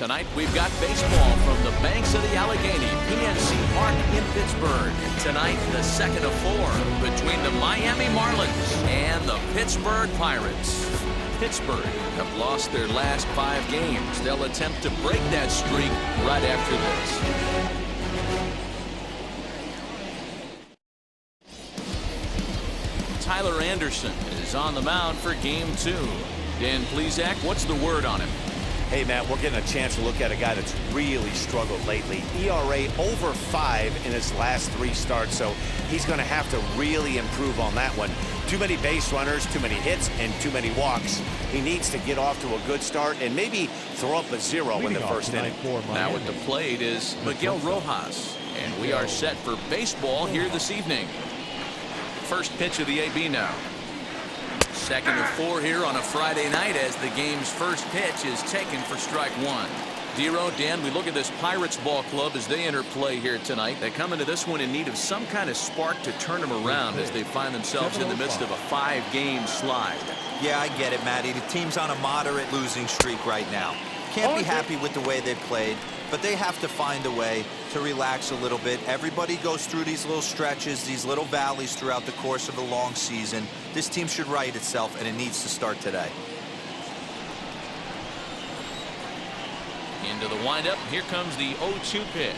Tonight, we've got baseball from the banks of the Allegheny, PNC Park in Pittsburgh. Tonight, the second of 4 between the Miami Marlins and the Pittsburgh Pirates. Pittsburgh have lost their last 5 games. They'll attempt to break that streak right after this. Tyler Anderson is on the mound for game 2. Dan Plesac, what's the word on him? Hey, Matt, we're getting a chance to look at a guy that's really struggled lately. ERA over 5 in his last 3 starts, so he's going to have to really improve on that one. Too many base runners, too many hits, and too many walks. He needs to get off to a good start and maybe throw up a 0 in the first inning. Now at the plate is Miguel Rojas, and we are set for baseball here this evening. First pitch of the AB now. Second of 4 here on a Friday night as the game's first pitch is taken for strike 1. Dero, Dan, we look at this Pirates ball club as they enter play here tonight. They come into this one in need of some kind of spark to turn them around as they find themselves in the midst of a 5-game slide. Yeah, I get it, Matty. The team's on a moderate losing streak right now. Can't be happy with the way they played, but they have to find a way to relax a little bit. Everybody goes through these little stretches, these little valleys throughout the course of a long season. This team should right itself, and it needs to start today. Into the windup. Here comes the 0-2 pitch.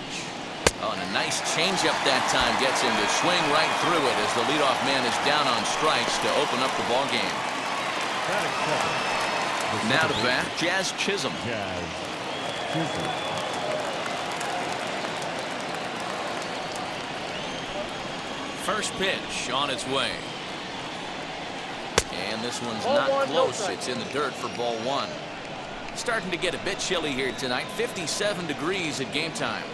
Oh, and a nice changeup that time gets him to swing right through it as the leadoff man is down on strikes to open up the ball game. Now to bat, Jazz Chisholm. First pitch on its way. And this one's not close. It's in the dirt for ball 1. Starting to get a bit chilly here tonight. 57 degrees at game time.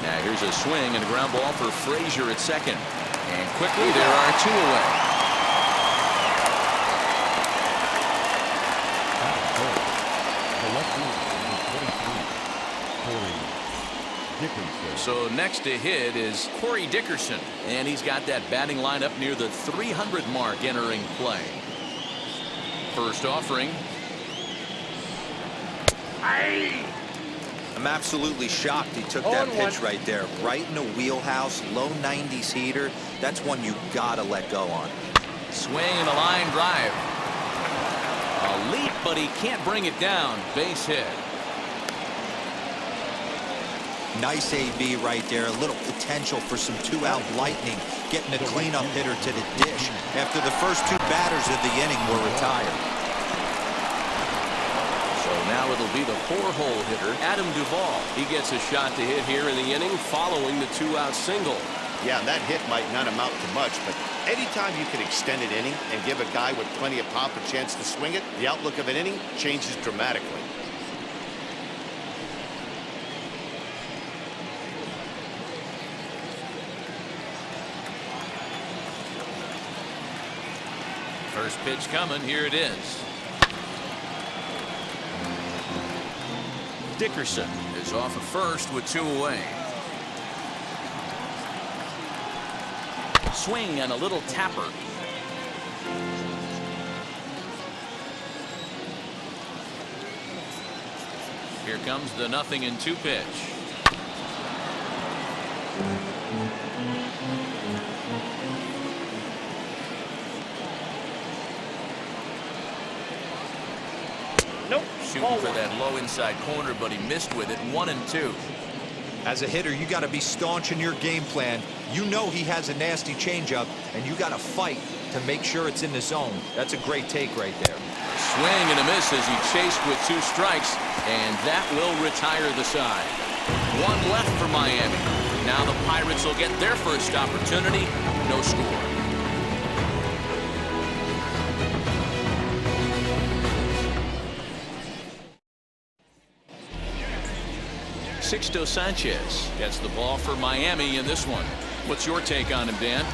Now here's a swing and a ground ball for Frazier at second. And quickly there are 2 away. So next to hit is Corey Dickerson, and he's got that batting lineup near the 300 mark entering play. First offering. I'm absolutely shocked he took that pitch right there. Right in the wheelhouse, low 90s heater. That's one you gotta let go on. Swing and a line drive. A leap, but he can't bring it down. Base hit. Nice AB right there. A little potential for some 2-out lightning. Getting a cleanup hitter to the dish after the first 2 batters of the inning were retired. So now it'll be the 4-hole hitter, Adam Duvall. He gets a shot to hit here in the inning following the 2-out single. Yeah, that hit might not amount to much, but anytime you can extend an inning and give a guy with plenty of pop a chance to swing it, the outlook of an inning changes dramatically. First pitch coming. Here it is. Dickerson is off at first with 2 away. Swing and a little tapper. Here comes the 0-2 pitch. Nope. Shooting for that low inside corner, but he missed with it. 1-2. As a hitter, you got to be staunch in your game plan. You know he has a nasty changeup, and you got to fight to make sure it's in the zone. That's a great take right there. Swing and a miss as he chased with 2 strikes, and that will retire the side. 1 left for Miami. Now the Pirates will get their first opportunity. No score. Sixto Sanchez gets the ball for Miami in this one. What's your take on him, Dan?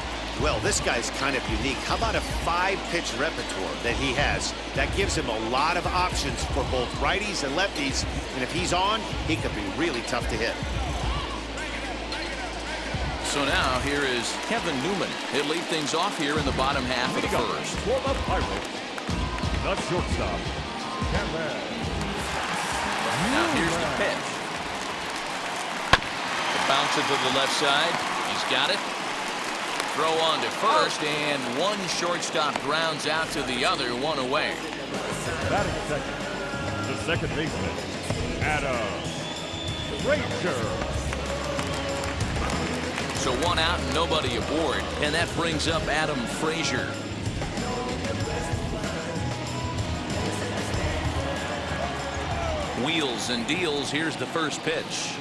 Well, this guy's kind of unique. How about a 5-pitch repertoire that he has? That gives him a lot of options for both righties and lefties. And if he's on, he could be really tough to hit. So now here is Kevin Newman. He'll lead things off here in the bottom half of the first. For the Pirates, the shortstop, Kevin. Now here's the pitch. Bounce it to the left side. He's got it. Throw on to first, and one shortstop grounds out to the other, one away. Batting second, the second baseman, Adam Frazier. So one out and nobody aboard, and that brings up Adam Frazier. Wheels and deals. Here's the first pitch.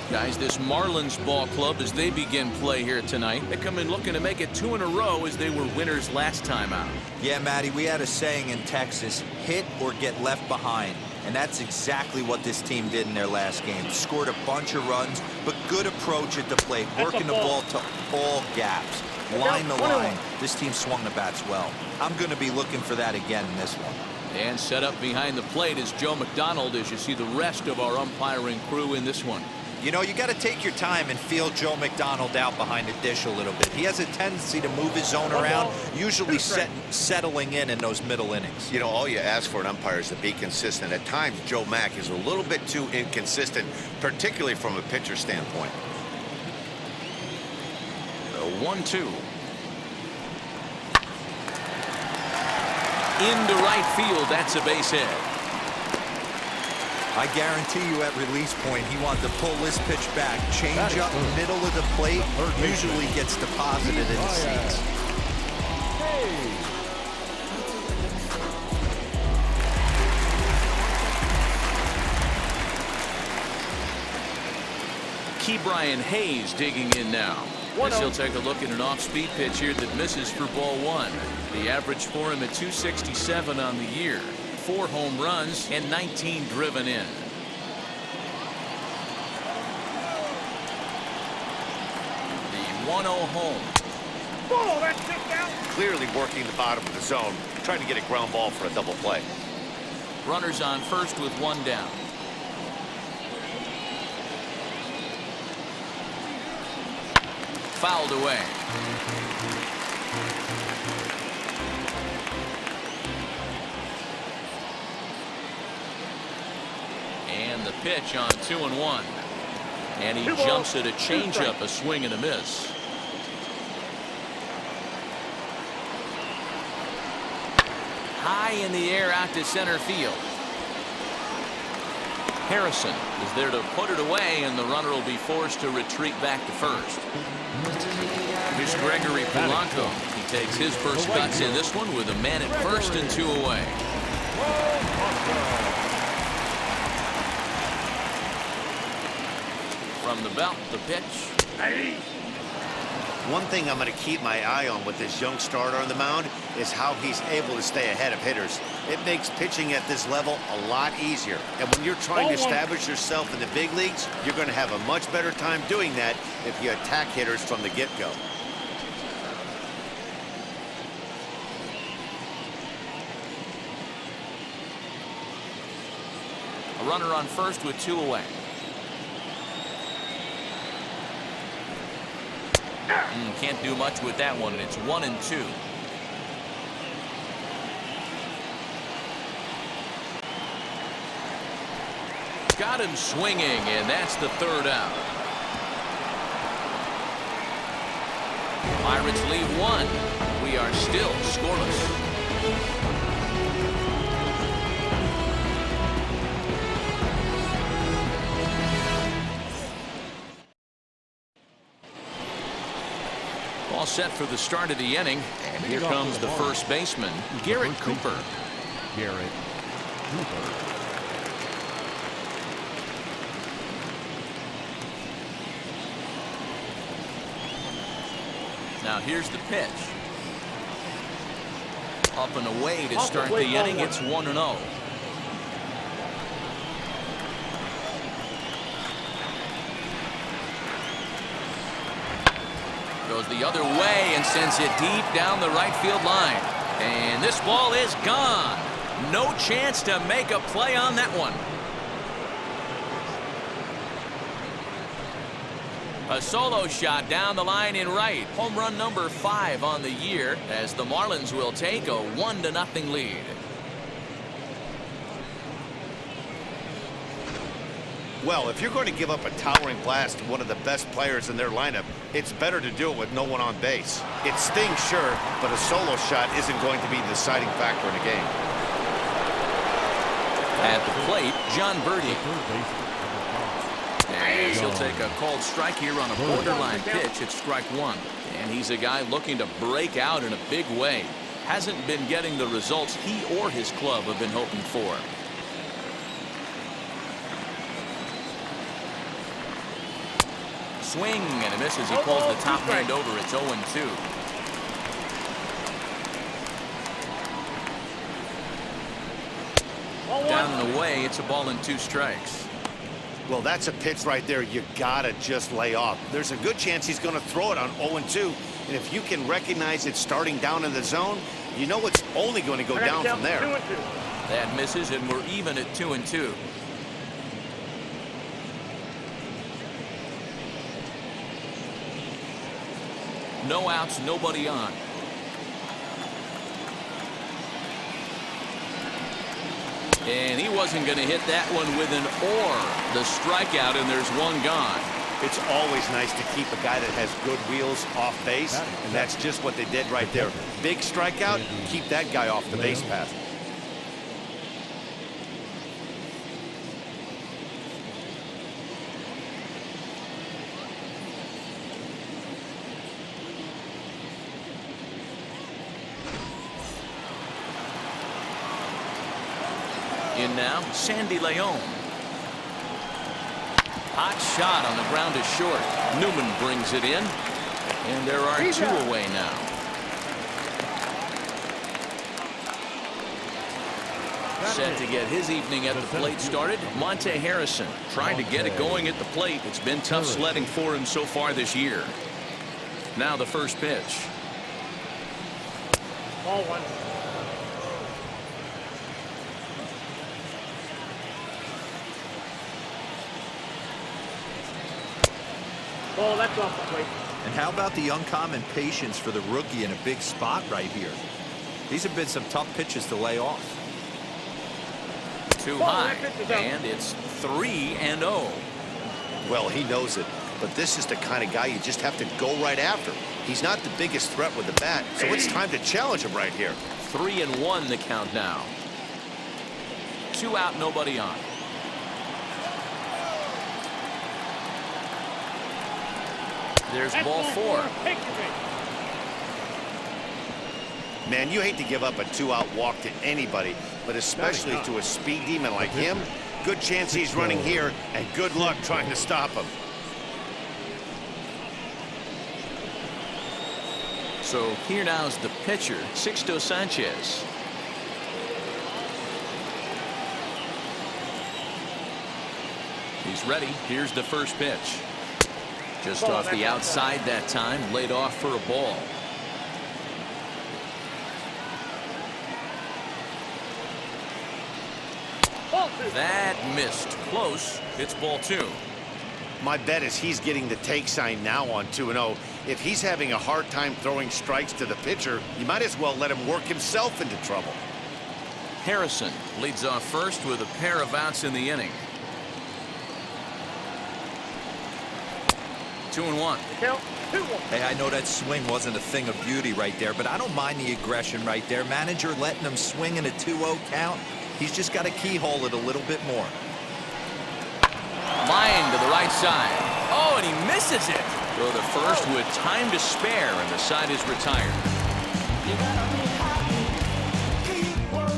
Guys, this Marlins ball club, as they begin play here tonight, they come in looking to make it 2 in a row as they were winners last time out. Yeah, Matty, we had a saying in Texas, hit or get left behind. And that's exactly what this team did in their last game. Scored a bunch of runs, but good approach at the plate, working the ball to all gaps. Line to line, this team swung the bats well. I'm going to be looking for that again in this one. And set up behind the plate is Joe McDonald as you see the rest of our umpiring crew in this one. You know, you got to take your time and feel Joe McDonald out behind the dish a little bit. He has a tendency to move his zone around, usually settling in those middle innings. You know, all you ask for an umpire is to be consistent. At times, Joe Mack is a little bit too inconsistent, particularly from a pitcher standpoint. The 1-2. Into right field. That's a base hit. I guarantee you at release point, he wanted to pull this pitch back. Change up middle of the plate, usually gets deposited in the seats. Ke'Bryan Hayes digging in now. As he'll take a look at an off-speed pitch here that misses for ball one. The average for him at 267 on the year. 4 home runs and 19 driven in. The 1-0 home. Oh, that's it down. Clearly working the bottom of the zone, trying to get a ground ball for a double play. Runners on first with 1 down. Fouled away. And the pitch on 2-1. And he jumps at a changeup, a swing and a miss. High in the air out to center field. Harrison is there to put it away, and the runner will be forced to retreat back to first. Here's Gregory Polanco. He takes his first cuts in this one with a man at first and 2 away. From the belt, the pitch. One thing I'm going to keep my eye on with this young starter on the mound is how he's able to stay ahead of hitters. It makes pitching at this level a lot easier. And when you're trying to establish yourself in the big leagues, you're going to have a much better time doing that if you attack hitters from the get-go. A runner on first with 2 away. Can't do much with that one, and it's 1-2. Got him swinging, and that's the 3rd out. Pirates lead 1. We are still scoreless. All set for the start of the inning, and here comes the first baseman, Garrett Cooper. Garrett Cooper. Now here's the pitch. Up and away to start the inning. It's 1-0. Goes the other way and sends it deep down the right field line. And this ball is gone. No chance to make a play on that one. A solo shot down the line in right. Home run number 5 on the year as the Marlins will take a 1-0 lead. Well, if you're going to give up a towering blast to one of the best players in their lineup, it's better to do it with no one on base. It stings, sure, but a solo shot isn't going to be the deciding factor in a game. At the plate, John Birdie. And he'll take a called strike here on a borderline pitch. It's strike 1. And he's a guy looking to break out in a big way. Hasn't been getting the results he or his club have been hoping for. Swing and a miss as he pulls the top hand over. It's 0-2. Down and away, it's a ball and 2 strikes. Well, that's a pitch right there you gotta just lay off. There's a good chance he's going to throw it on 0-2, and if you can recognize it starting down in the zone, you know it's only going to go down from there. That misses, and we're even at 2-2. No outs, nobody on. And he wasn't going to hit that one with an or. The strikeout, and there's 1 gone. It's always nice to keep a guy that has good wheels off base, and that's just what they did right there. Big strikeout, keep that guy off the base path. In now, Sandy Leon. Hot shot on the ground is short. Newman brings it in, and there are 2 away now. Set to get his evening at the plate started, Monte Harrison trying to get it going at the plate. It's been tough sledding for him so far this year. Now the first pitch. Ball 1. Oh, that's off the plate. And how about the uncommon patience for the rookie in a big spot right here? These have been some tough pitches to lay off. Too high, and it's 3-0. Well, he knows it, but this is the kind of guy you just have to go right after. He's not the biggest threat with the bat, so it's time to challenge him right here. 3-1 the count now. 2 out, nobody on. There's ball 4. Man, you hate to give up a 2-out walk to anybody, but especially to a speed demon like him. Good chance he's running here, and good luck trying to stop him. So here now is the pitcher, Sixto Sanchez. He's ready. Here's the first pitch. Just off the outside that time, laid off for a ball. That missed. Close. It's ball 2. My bet is he's getting the take sign now on 2-0. If he's having a hard time throwing strikes to the pitcher, you might as well let him work himself into trouble. Harrison leads off first with a pair of outs in the inning. 2-1. Hey, I know that swing wasn't a thing of beauty right there, but I don't mind the aggression right there. Manager letting him swing in a 2-0 count. He's just got to keyhole it a little bit more. Line to the right side. Oh, and he misses it. Throw the first with time to spare, and the side is retired.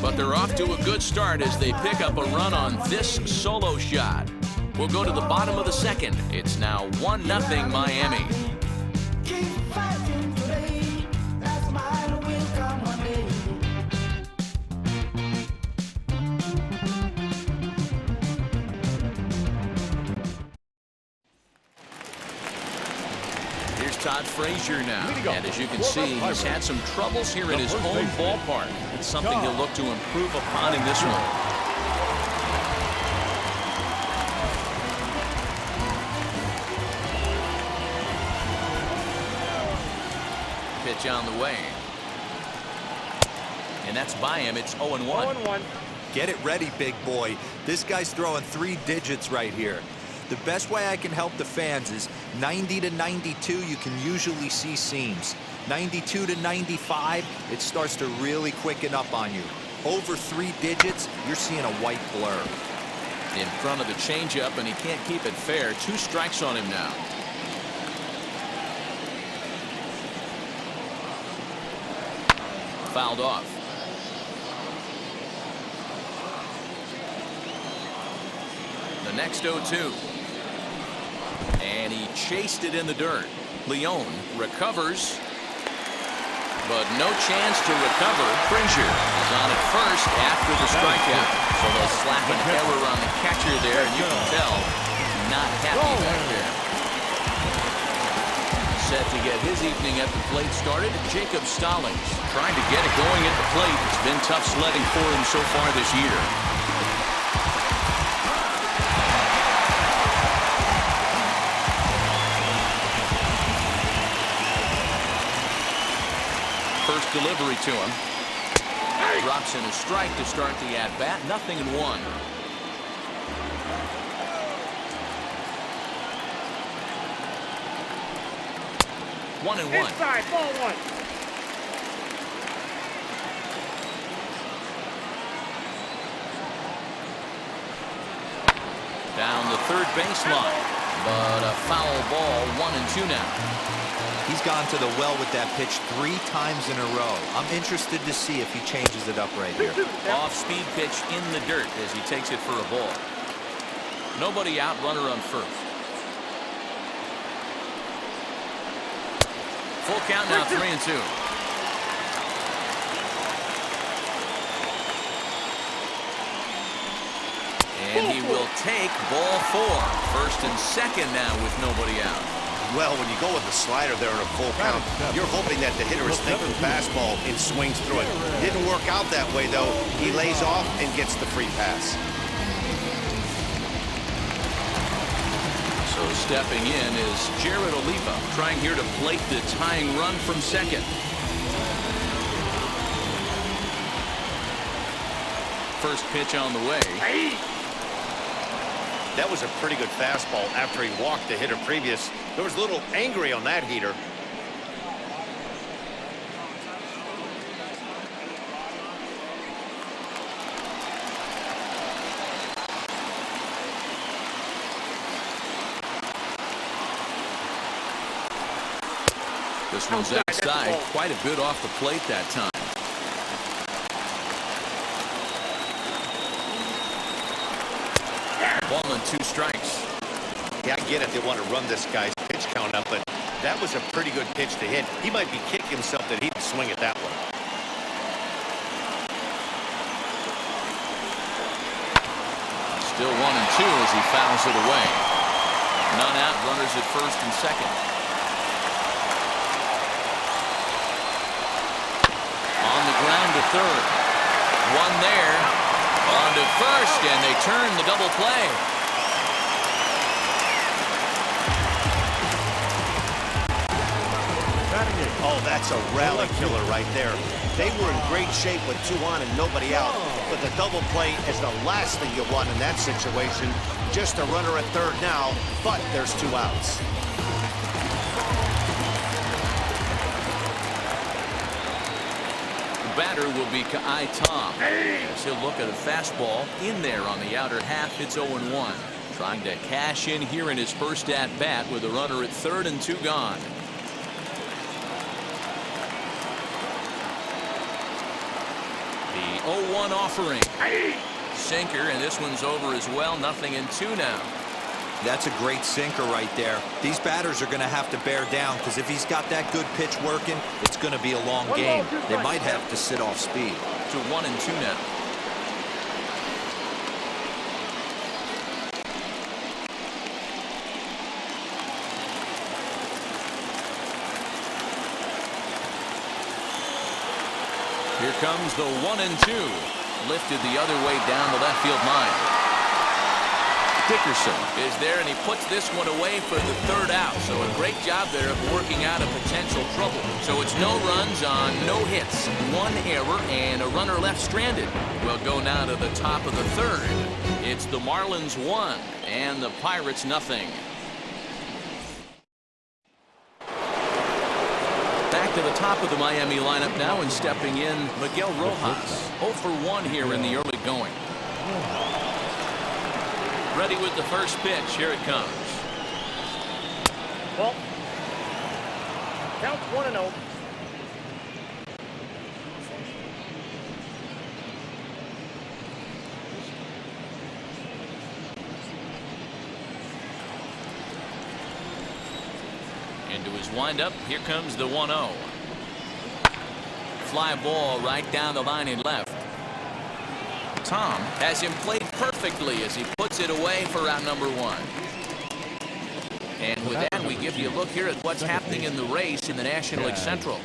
But they're off to a good start as they pick up a run on this solo shot. We'll go to the bottom of the second. It's now 1-0 Miami. Here's Todd Frazier now. And as you can see, he's had some troubles here in his own ballpark. It's something he'll look to improve upon in this one. pitch on the way. And that's by him. It's 0-1. 0-1. Get it ready, big boy. This guy's throwing 3 digits right here. The best way I can help the fans is 90 to 92, you can usually see seams. 92 to 95, it starts to really quicken up on you. Over 3 digits, you're seeing a white blur. In front of the changeup, and he can't keep it fair. 2 strikes on him now. Fouled off. The next 0-2. And he chased it in the dirt. Leone recovers, but no chance to recover. Frazier is on at first after the strikeout. So they'll slap an error on the catcher there, and you can tell not happy back there. Set to get his evening at the plate started, Jacob Stallings trying to get it going at the plate. It's been tough sledding for him so far this year. First delivery to him. Drops in a strike to start the at-bat. 0-1. One and one. Inside, ball 1. Down the third baseline, but a foul ball. 1-2 now. He's gone to the well with that pitch 3 times in a row. I'm interested to see if he changes it up right here. Off-speed pitch in the dirt as he takes it for a ball. Nobody out, runner on first. Full count now, 3-2. And he will take ball 4. First and second now with nobody out. Well, when you go with the slider there in a full count, you're hoping that the hitter is thinking fastball and swings through it. Didn't work out that way, though. He lays off and gets the free pass. So stepping in is Jared Oliva, trying here to plate the tying run from second. First pitch on the way. That was a pretty good fastball after he walked the hitter previous. There was a little angry on that heater. This one's outside, quite a bit off the plate that time. Ball and 2 strikes. Yeah, I get it. They want to run this guy's pitch count up, but that was a pretty good pitch to hit. He might be kicking himself that he didn't swing it that way. Still 1-2 as he fouls it away. None out, runners at first and second. On the ground to third. One there. On to first, and they turn the double play. Oh, that's a rally killer right there. They were in great shape with 2 on and nobody out. But the double play is the last thing you want in that situation. Just a runner at third now, but there's 2 outs. The batter will be Ka'ai Tom. As he'll look at a fastball in there on the outer half. It's 0-1. Trying to cash in here in his first at-bat with a runner at third and 2 gone. The 0-1 offering. Sinker, and this one's over as well. 0-2 now. That's a great sinker right there. These batters are going to have to bear down because if he's got that good pitch working, it's going to be a long game. They might have to sit off speed. To 1-2 now. Here comes the 1-2. Lifted the other way down the left field line. Dickerson is there, and he puts this one away for the third out. So a great job there of working out a potential trouble. So it's no runs on no hits, one error, and a runner left stranded. We'll go now to the top of the third. It's the Marlins 1 and the Pirates nothing. Back to the top of the Miami lineup now, and stepping in Miguel Rojas. 0 for 1 here in the early going. Ready with the first pitch. Here it comes. Ball. Count 1-0. Into his windup. Here comes the 1-0. Fly ball right down the line and left. Tom has him played perfectly as he puts it away for out number 1. And with that, we give you a look here at what's happening in the race in the National League Central.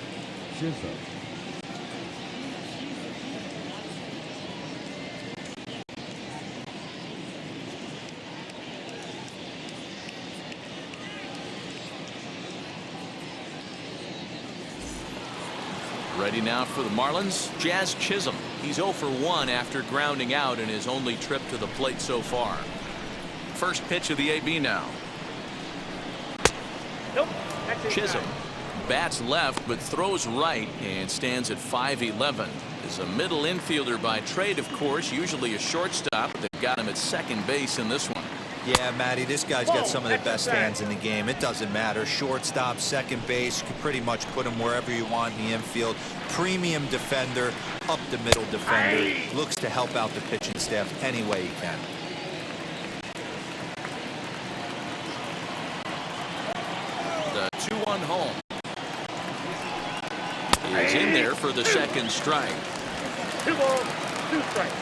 Ready now for the Marlins, Jazz Chisholm. He's 0 for 1 after grounding out in his only trip to the plate so far. First pitch of the AB now. Nope. That's inside. Chisholm bats left but throws right and stands at 5'11". Is a middle infielder by trade, of course, usually a shortstop. They've got him at second base in this one. Yeah, Matty, this guy's got some of the best hands in the game. It doesn't matter. Shortstop, second base, you can pretty much put him wherever you want in the infield. Premium defender, up the middle defender. Looks to help out the pitching staff any way he can. The 2-1 home. He's in there for the second strike. 2 balls, 2 strikes.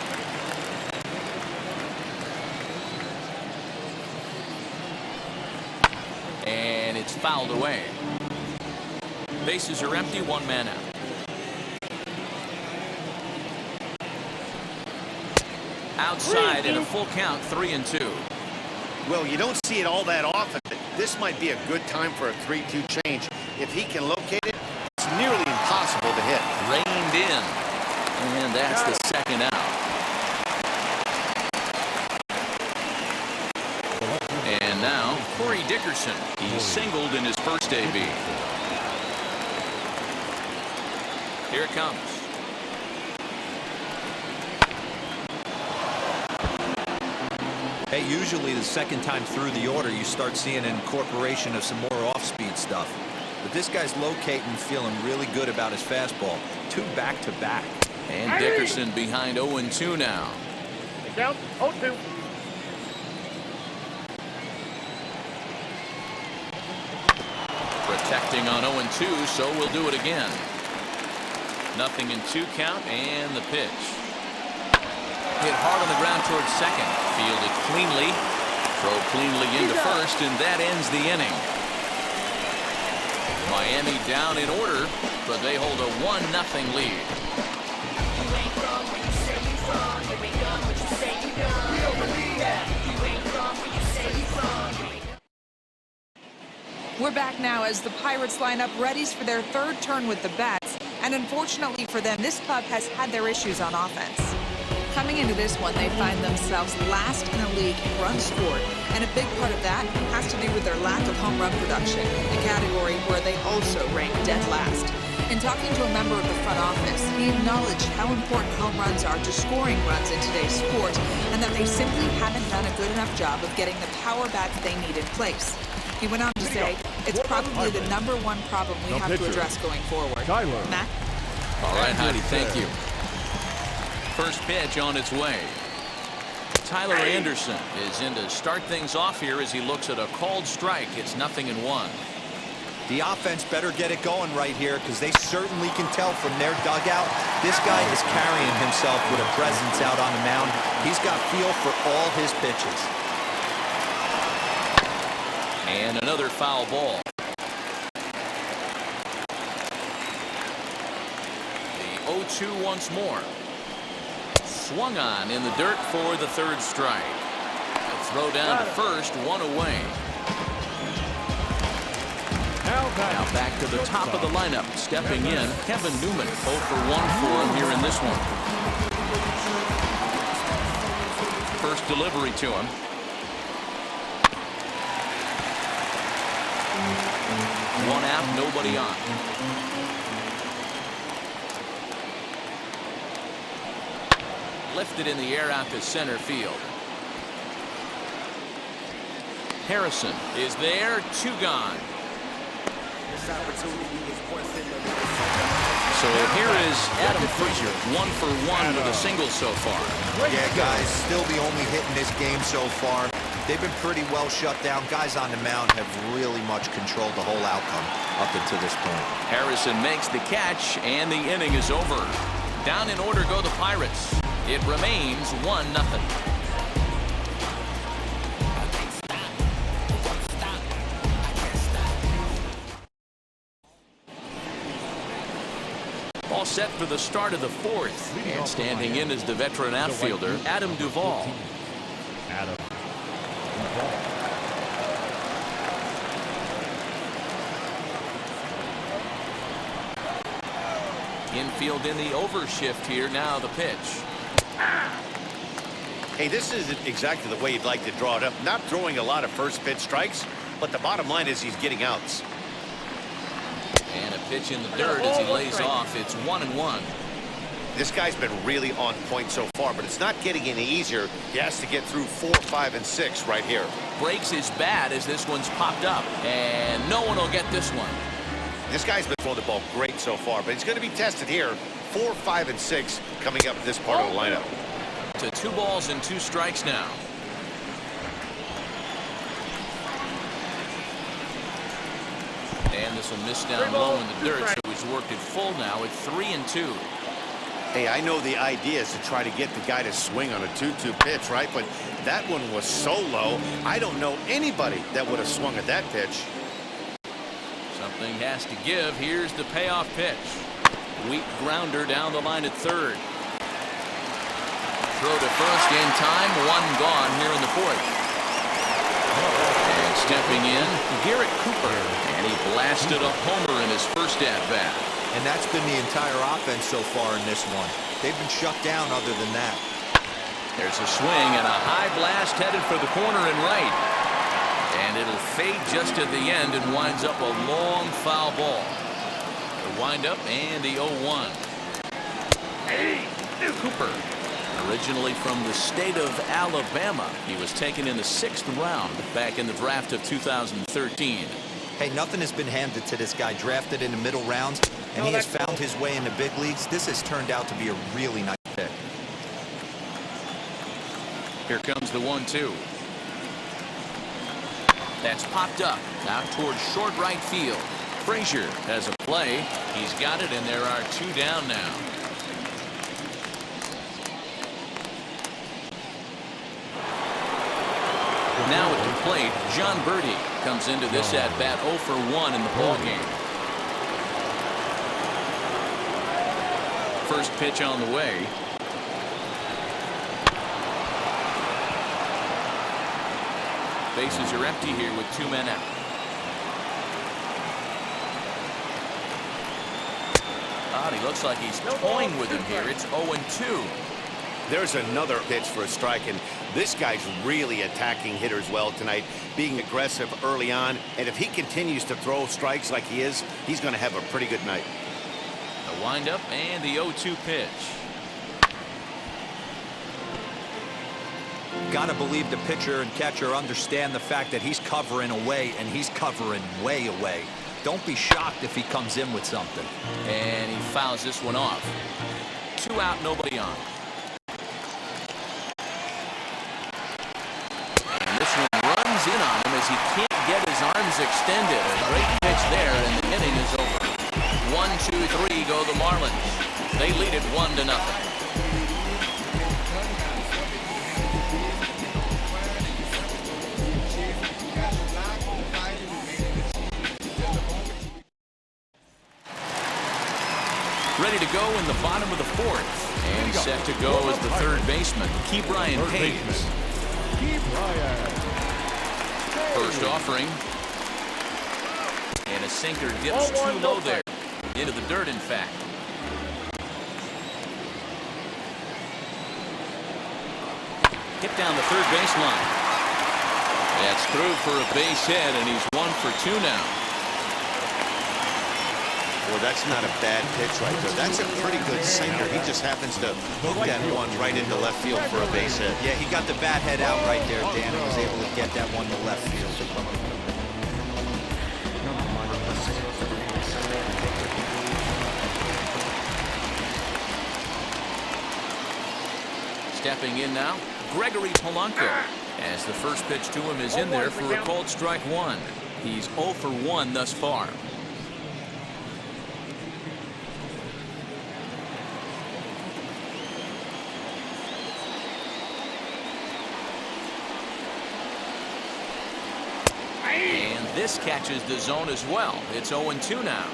And it's fouled away. Bases are empty, 1 man out. Outside and a full count, 3-2. Well, you don't see it all that often, but this might be a good time for a 3-2 change. If he can locate it, it's nearly impossible to hit. Reined in. And that's the second out. And now, Corey Dickerson. He's singled in his first AB. Here it comes. Hey, usually the second time through the order, you start seeing an incorporation of some more off-speed stuff. But this guy's locating, feeling really good about his fastball. 2 back-to-back. And Dickerson behind 0-2 now. The count 0-2. Protecting on 0-2, so we'll do it again. Nothing in 2 count, and the pitch. Hit hard on the ground towards second. Fielded cleanly. Throw cleanly into first, and that ends the inning. Miami down in order, but they hold a 1-0 lead. We're back now as the Pirates line up readies for their third turn with the bats, and unfortunately for them, this club has had their issues on offense. Coming into this one, they find themselves last in the league in runs scored, and a big part of that has to do with their lack of home run production, a category where they also rank dead last. In talking to a member of the front office, he acknowledged how important home runs are to scoring runs in today's sport, and that they simply haven't done a good enough job of getting the power bats they need in place. He went on to say, it's probably the #1 problem we have to address going forward. Matt? All right, Heidi, thank you. First pitch on its way. Tyler Anderson is in to start things off here as he looks at a called strike. It's 0-1. The offense better get it going right here, because they certainly can tell from their dugout this guy is carrying himself with a presence out on the mound. He's got feel for all his pitches. And another foul ball. The 0-2 once more. Swung on in the dirt for the third strike. A throw down to first, one away. Now back to the top of the lineup. Stepping in, Kevin Newman. 0 for 1 for him here in this one. First delivery to him. One out, nobody on. Lifted in the air out to center field. Harrison is there, 2 gone. So here is Adam Frazier, 1 for 1 with a single so far. Yeah, guys, still the only hit in this game so far. They've been pretty well shut down. Guys on the mound have really much controlled the whole outcome up until this point. Harrison makes the catch, and the inning is over. Down in order go the Pirates. It remains 1-0. All set for the start of the 4th. And standing in is the veteran outfielder, Adam Duvall. Adam. Infield in the overshift here. Now the pitch. Hey, this isn't exactly the way you'd like to draw it up. Not throwing a lot of first pitch strikes, but the bottom line is he's getting outs. And a pitch in the dirt as he lays off. It's 1-1. This guy's been really on point so far, but it's not getting any easier. He has to get through 4, 5, and 6 right here. Breaks his bat as this one's popped up. And no one will get this one. This guy's been throwing the ball great so far, but he's going to be tested here. 4, 5, and 6 coming up this part of the lineup. To 2 balls and 2 strikes now. And this will miss down low in the dirt, so he's worked it full now at 3-2. Hey, I know the idea is to try to get the guy to swing on a 2-2 pitch, right? But that one was so low, I don't know anybody that would have swung at that pitch. Something has to give. Here's the payoff pitch. Weak grounder down the line at third. Throw to first in time. 1 gone here in the 4th. And stepping in, Garrett Cooper. And he blasted a homer in his first at-bat. And that's been the entire offense so far in this one. They've been shut down other than that. There's a swing and a high blast headed for the corner and right. And it'll fade just at the end and winds up a long foul ball. The windup and the 0-1. Cooper, originally from the state of Alabama. He was taken in the 6th round back in the draft of 2013. Hey, nothing has been handed to this guy. Drafted in the middle rounds, and he has found his way in the big leagues. This has turned out to be a really nice pick. Here comes the 1-2. That's popped up out towards short right field. Frazier has a play. He's got it, and there are 2 down now. Now at the plate, John Birdie comes into this at-bat 0 for 1 in the ballgame. First pitch on the way. Bases are empty here with 2 men out. He looks like he's toying with him here. It's 0-2. There's another pitch for a strike, and this guy's really attacking hitters well tonight, being aggressive early on. And if he continues to throw strikes like he is, he's going to have a pretty good night. The windup and the 0-2 pitch. Got to believe the pitcher and catcher understand the fact that he's covering away, and he's covering way away. Don't be shocked if he comes in with something. And he fouls this one off. 2 out, nobody on. And this one runs in on him as he can't get his arms extended. A great pitch there, and the inning is over. 1-2-3 go the Marlins. They lead it 1-0. Ready to go in the bottom of the 4th. And set to go as the third baseman, Ke'Bryan Hayes. First offering. And a sinker dips too low there. Into the dirt, in fact. Hit down the third baseline. That's through for a base hit, and he's 1 for 2 now. Well, that's not a bad pitch right there. That's a pretty good sinker. He just happens to hook that one right into left field for a base hit. Yeah, he got the bat head out right there, Dan, and was able to get that one to left field. Stepping in now, Gregory Polanco, as the first pitch to him is in there for a called strike 1. He's 0 for 1 thus far. And this catches the zone as well. It's 0-2 now.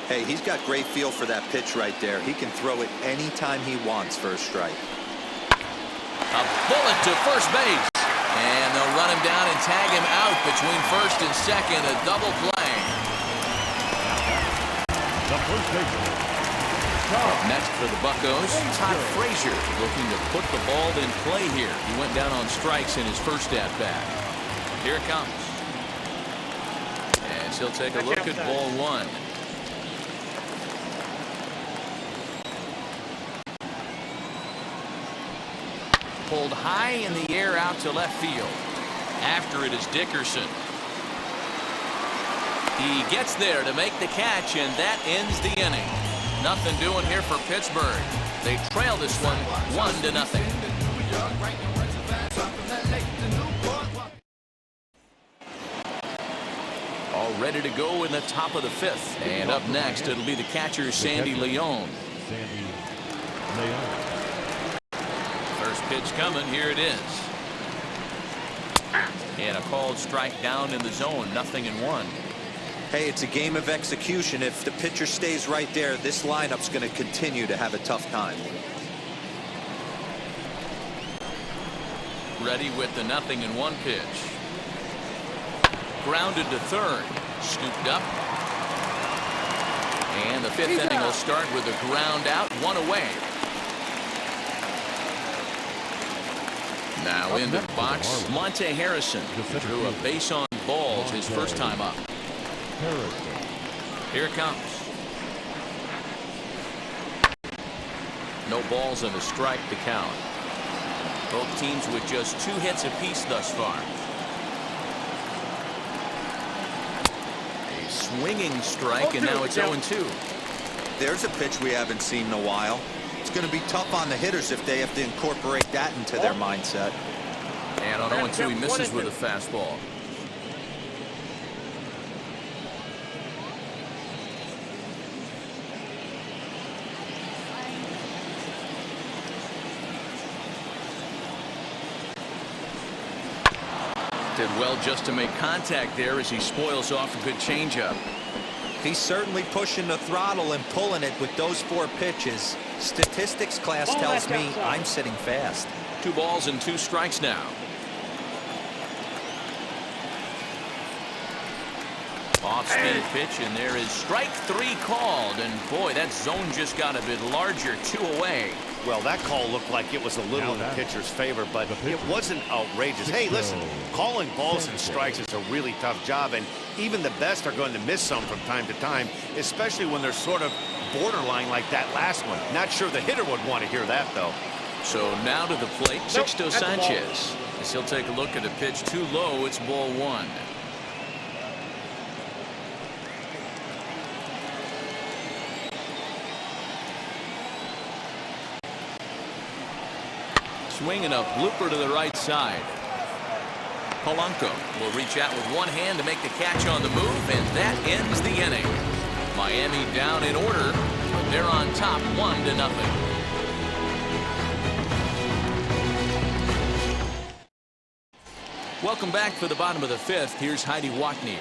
Hey, he's got great feel for that pitch right there. He can throw it anytime he wants for a strike. A bullet to first base. And they'll run him down and tag him out between first and second. A double play. The first baseman. Up next for the Buccos, Todd Frazier looking to put the ball in play here. He went down on strikes in his first at-bat. Here it comes. And he'll take a look at ball 1. Pulled high in the air out to left field. After it is Dickerson. He gets there to make the catch, and that ends the inning. Nothing doing here for Pittsburgh. They trail this one 1-0. All ready to go in the top of the 5th. And up next, it'll be the catcher, Sandy Leon. First pitch coming. Here it is. And a called strike down in the zone. 0-1. Hey, it's a game of execution. If the pitcher stays right there, this lineup's going to continue to have a tough time. Ready with the 0-1 pitch. Grounded to third. Scooped up. And the 5th inning will start with a ground out. 1 away. Now into the box, Monte Harrison drew a base on balls his first time up. Here it comes. No balls and a strike to count. Both teams with just 2 hits apiece thus far. A swinging strike, and now it's 0-2. There's a pitch we haven't seen in a while. It's going to be tough on the hitters if they have to incorporate that into their mindset. And on 0-2, he misses with a fastball. Did well just to make contact there as he spoils off a good changeup. He's certainly pushing the throttle and pulling it with those 4 pitches. Statistics class tells me I'm sitting fast. 2 balls and 2 strikes now. Off-speed pitch, and there is strike 3 called. And boy, that zone just got a bit larger. 2 away. Well, that call looked like it was a little in the pitcher's favor, but it wasn't outrageous. Hey, listen, calling balls and strikes is a really tough job, and even the best are going to miss some from time to time, especially when they're sort of borderline like that last one. Not sure the hitter would want to hear that, though. So now to the plate, Sixto Sanchez. As he'll take a look at a pitch too low, it's ball 1. Swing and a blooper to the right side. Polanco will reach out with one hand to make the catch on the move, and that ends the inning. Miami down in order, but they're on top 1-0. Welcome back for the bottom of the 5th. Here's Heidi Watney.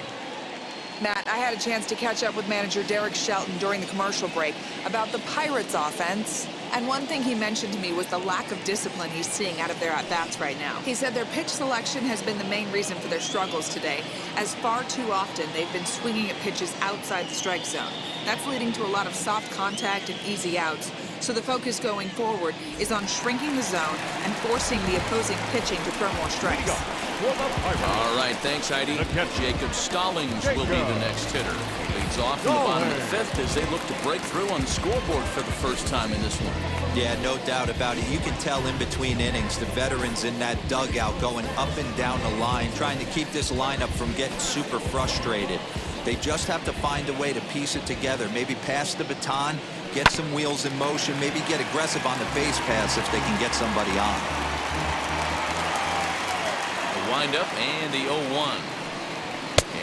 Matt, I had a chance to catch up with manager Derek Shelton during the commercial break about the Pirates offense. And one thing he mentioned to me was the lack of discipline he's seeing out of their at-bats right now. He said their pitch selection has been the main reason for their struggles today, as far too often they've been swinging at pitches outside the strike zone. That's leading to a lot of soft contact and easy outs. So the focus going forward is on shrinking the zone and forcing the opposing pitching to throw more strikes. All right, thanks, Heidi. Jacob Stallings will be the next hitter. Leads off in the bottom of the fifth as they look to break through on the scoreboard for the first time in this one. Yeah, no doubt about it. You can tell in between innings, the veterans in that dugout going up and down the line, trying to keep this lineup from getting super frustrated. They just have to find a way to piece it together. Maybe pass the baton, get some wheels in motion, maybe get aggressive on the base pass if they can get somebody on. The windup and the 0-1.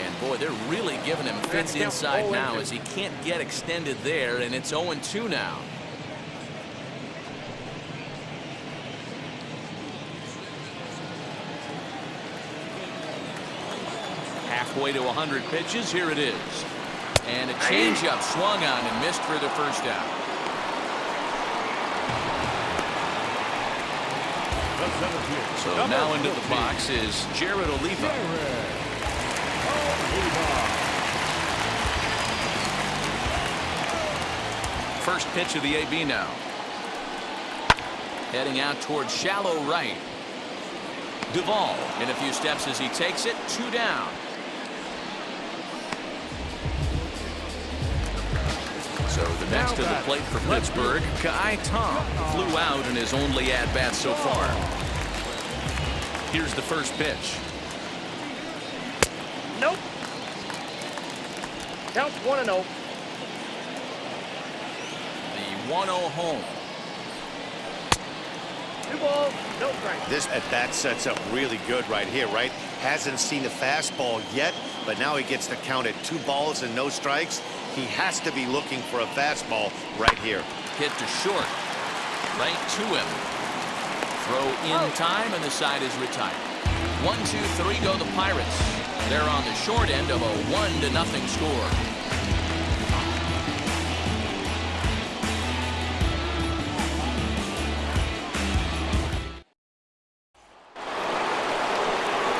And boy, they're really giving him fits inside now as he can't get extended there, and it's 0-2 now. Halfway to 100 pitches, here it is. And a changeup swung on and missed for the first out. So now into the box is Jared Oliva. First pitch of the AB now. Heading out towards shallow right. Duvall in a few steps as he takes it. 2 down. So the next to the plate for Pittsburgh, Kai Tom flew out in his only at-bat so far. Here's the first pitch. Nope. Counts 1-0. The 1-0 home. 2 balls, no strikes. This at-bat sets up really good right here, right? Hasn't seen a fastball yet, but now he gets to count at 2 balls and no strikes. He has to be looking for a fastball right here. Hit to short. Right to him. Throw in time, and the side is retired. 1-2-3 go the Pirates. They're on the short end of a 1-0 score.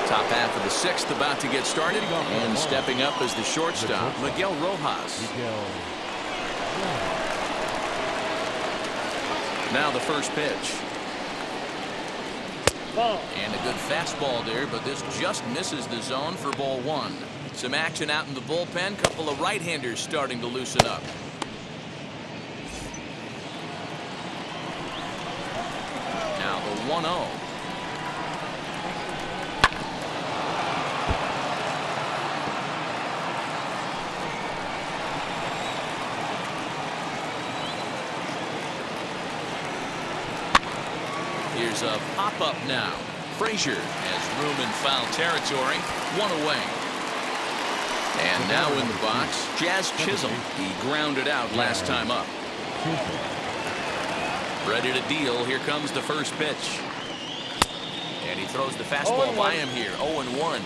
Top half of the sixth about to get started, and stepping up as the shortstop, Miguel Rojas. Now the first pitch. Ball. And a good fastball there, but this just misses the zone for ball 1. Some action out in the bullpen. Couple of right-handers starting to loosen up. Now the 1-0. Here's a pop-up now. Frazier has room in foul territory. 1 away. And now in the box, Jazz Chisholm. He grounded out last time up. Ready to deal. Here comes the first pitch. And he throws the fastball by him here. 0-1.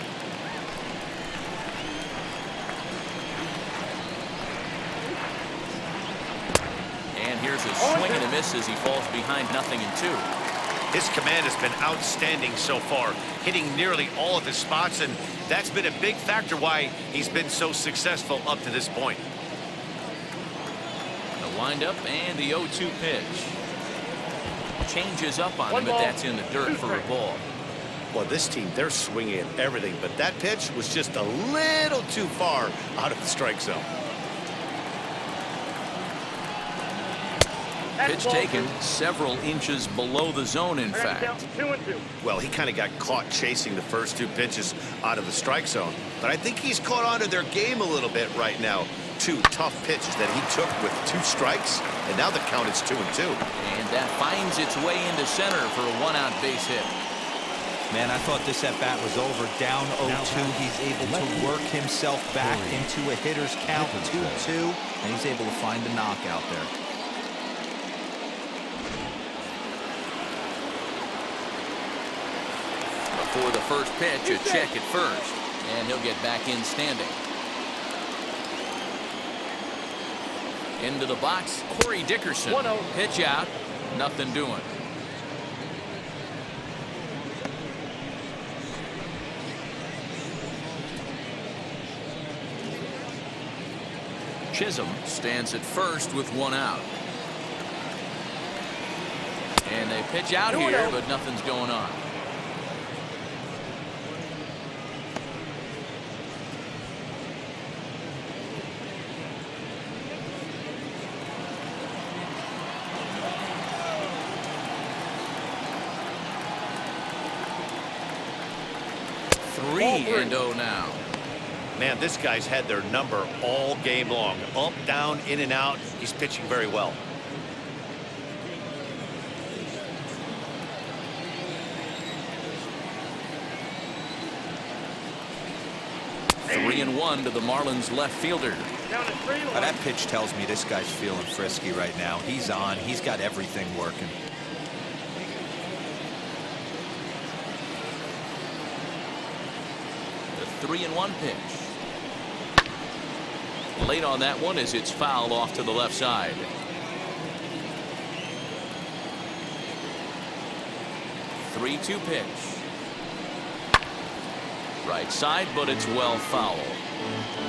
And here's a swing and a miss as he falls behind 0-2. His command has been outstanding so far, hitting nearly all of his spots, and that's been a big factor why he's been so successful up to this point. The windup and the 0-2 pitch. Changes up on him, but that's in the dirt for a ball. Well, this team, they're swinging at everything, but that pitch was just a little too far out of the strike zone. Pitch taken several inches below the zone, in fact. 2-2. Well, he kind of got caught chasing the first 2 pitches out of the strike zone, but I think he's caught on to their game a little bit right now. 2 tough pitches that he took with 2 strikes, and now the count is 2-2. And that finds its way into center for a 1-out base hit. Man, I thought this at-bat was over. Down 0-2. He's able to work himself back into a hitter's count. 2-2, and he's able to find the knockout there. For the first pitch, a check at first, and he'll get back in standing. Into the box, Corey Dickerson. 1-0. Pitch out, nothing doing. Chisholm stands at first with one out. And they pitch out here, but nothing's going on. Three and 0 now. Man, this guy's had their number all game long. Up, down, in and out. He's pitching very well. 3-1 to the Marlins left fielder. Down to 3-1. That pitch tells me this guy's feeling frisky right now. He's on. He's got everything working. The 3-1 pitch. Late on that one as it's fouled off to the left side. The 3-2 pitch. Right side, but it's well foul.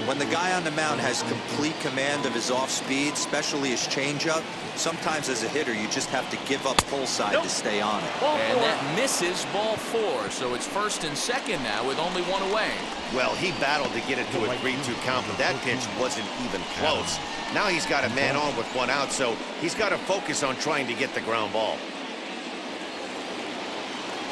When the guy on the mound has complete command of his off speed, especially his changeup, sometimes as a hitter you just have to give up pull side to stay on it. And that misses, ball 4. So it's first and second now with only one away. Well, he battled to get it to a 3-2 count, but that pitch wasn't even close. Now he's got a man on with one out, so he's got to focus on trying to get the ground ball.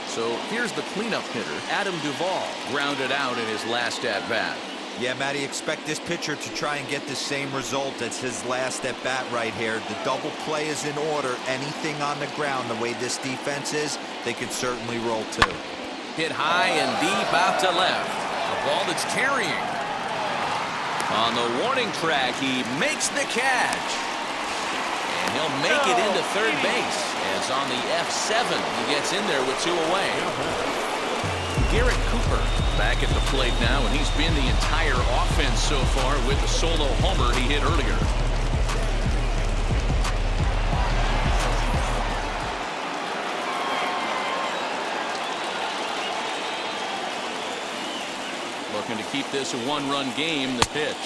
So here's the cleanup hitter, Adam Duvall, grounded out in his last at-bat. Yeah, Matty, expect this pitcher to try and get the same result as his last at-bat right here. The double play is in order. Anything on the ground, the way this defense is, they could certainly roll too. Hit high and deep out to left. A ball that's carrying. On the warning track, he makes the catch. And he'll make it into third base. As on the F7, he gets in there with 2 away. Garrett Cooper back at the plate now, and he's been the entire offense so far with the solo homer he hit earlier. Looking to keep this a one-run game, the pitch.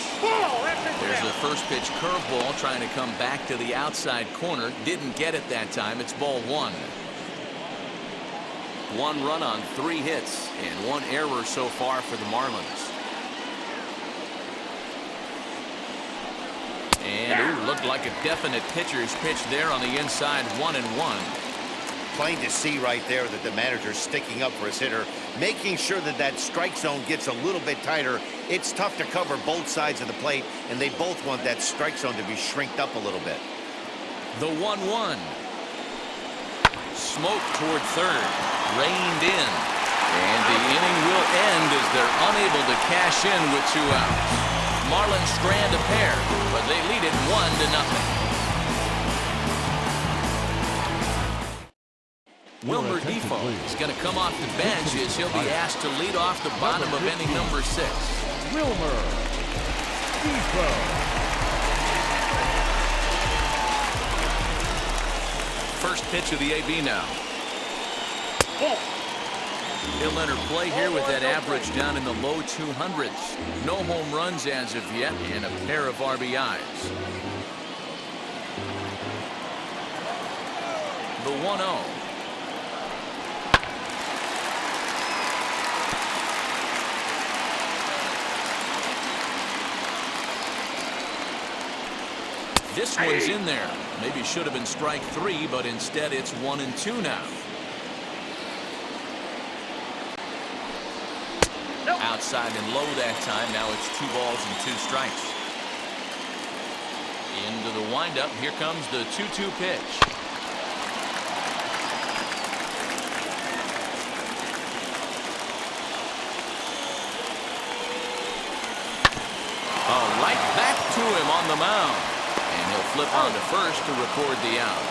There's the first pitch curveball trying to come back to the outside corner. Didn't get it that time. It's ball 1. 1 run on 3 hits and 1 error so far for the Marlins. And looked like a definite pitcher's pitch there on the inside. 1-1. Plain to see right there that the manager's sticking up for his hitter, making sure that that strike zone gets a little bit tighter. It's tough to cover both sides of the plate, and they both want that strike zone to be shrinked up a little bit. The 1-1. Smoke toward third. Reined in. And the inning will end as they're unable to cash in with 2 outs. Marlins strand a pair, but they lead it 1-0. Wilmer Defoe is going to come off the bench as he'll be asked to lead off the bottom of inning number 6. Wilmer Defoe. First pitch of the AB now. He'll enter play here with that average down in the low 200s. No home runs as of yet and a pair of RBIs. The 1-0. This one's in there. Maybe should have been strike 3, but instead it's 1-2 now. Outside and low that time. Now it's 2 balls and 2 strikes. Into the windup. Here comes the 2-2 pitch. Oh, right back to him on the mound. And he'll flip on to first to record the out.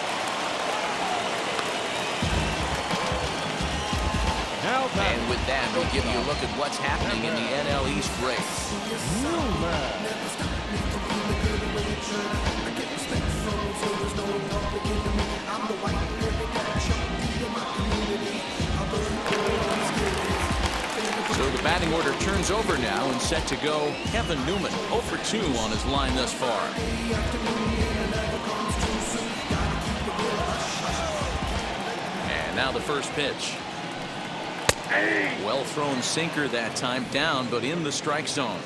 And with that, we'll give you a look at what's happening in the NL East race. The batting order turns over now and set to go Kevin Newman, 0 for 2 on his line thus far. And now the first pitch. Well thrown sinker that time, down but in the strike zone.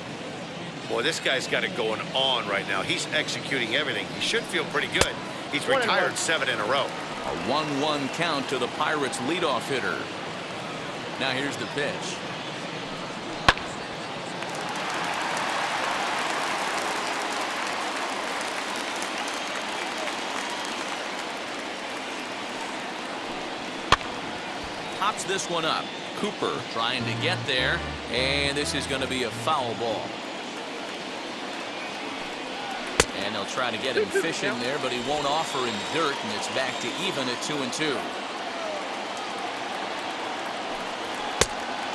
Boy, this guy's got it going on right now. He's executing everything. He should feel pretty good. He's retired 7 in a row. A 1-1 count to the Pirates leadoff hitter. Now here's the pitch. Pops this one up. Cooper trying to get there, and this is going to be a foul ball. And they'll try to get him fishing there, but he won't offer in dirt, and it's back to even at 2-2.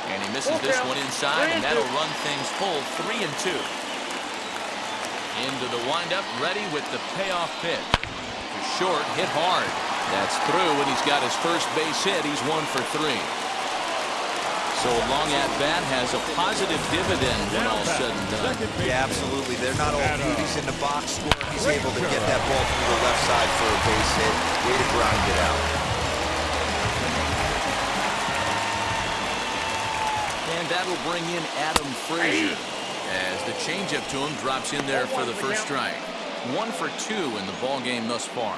And he misses this one inside, and that'll run things full 3-2. Into the windup, ready with the payoff pitch. Short, hit hard. That's through, and he's got his first base hit. He's 1 for 3. So a long at-bat has a positive dividend when all's said and done. Yeah, absolutely. They're not all beauties in the box score. He's able to get that ball through the left side for a base hit. Way to grind it out. And that'll bring in Adam Frazier as the changeup to him drops in there for the first strike. 1 for 2 in the ball game thus far.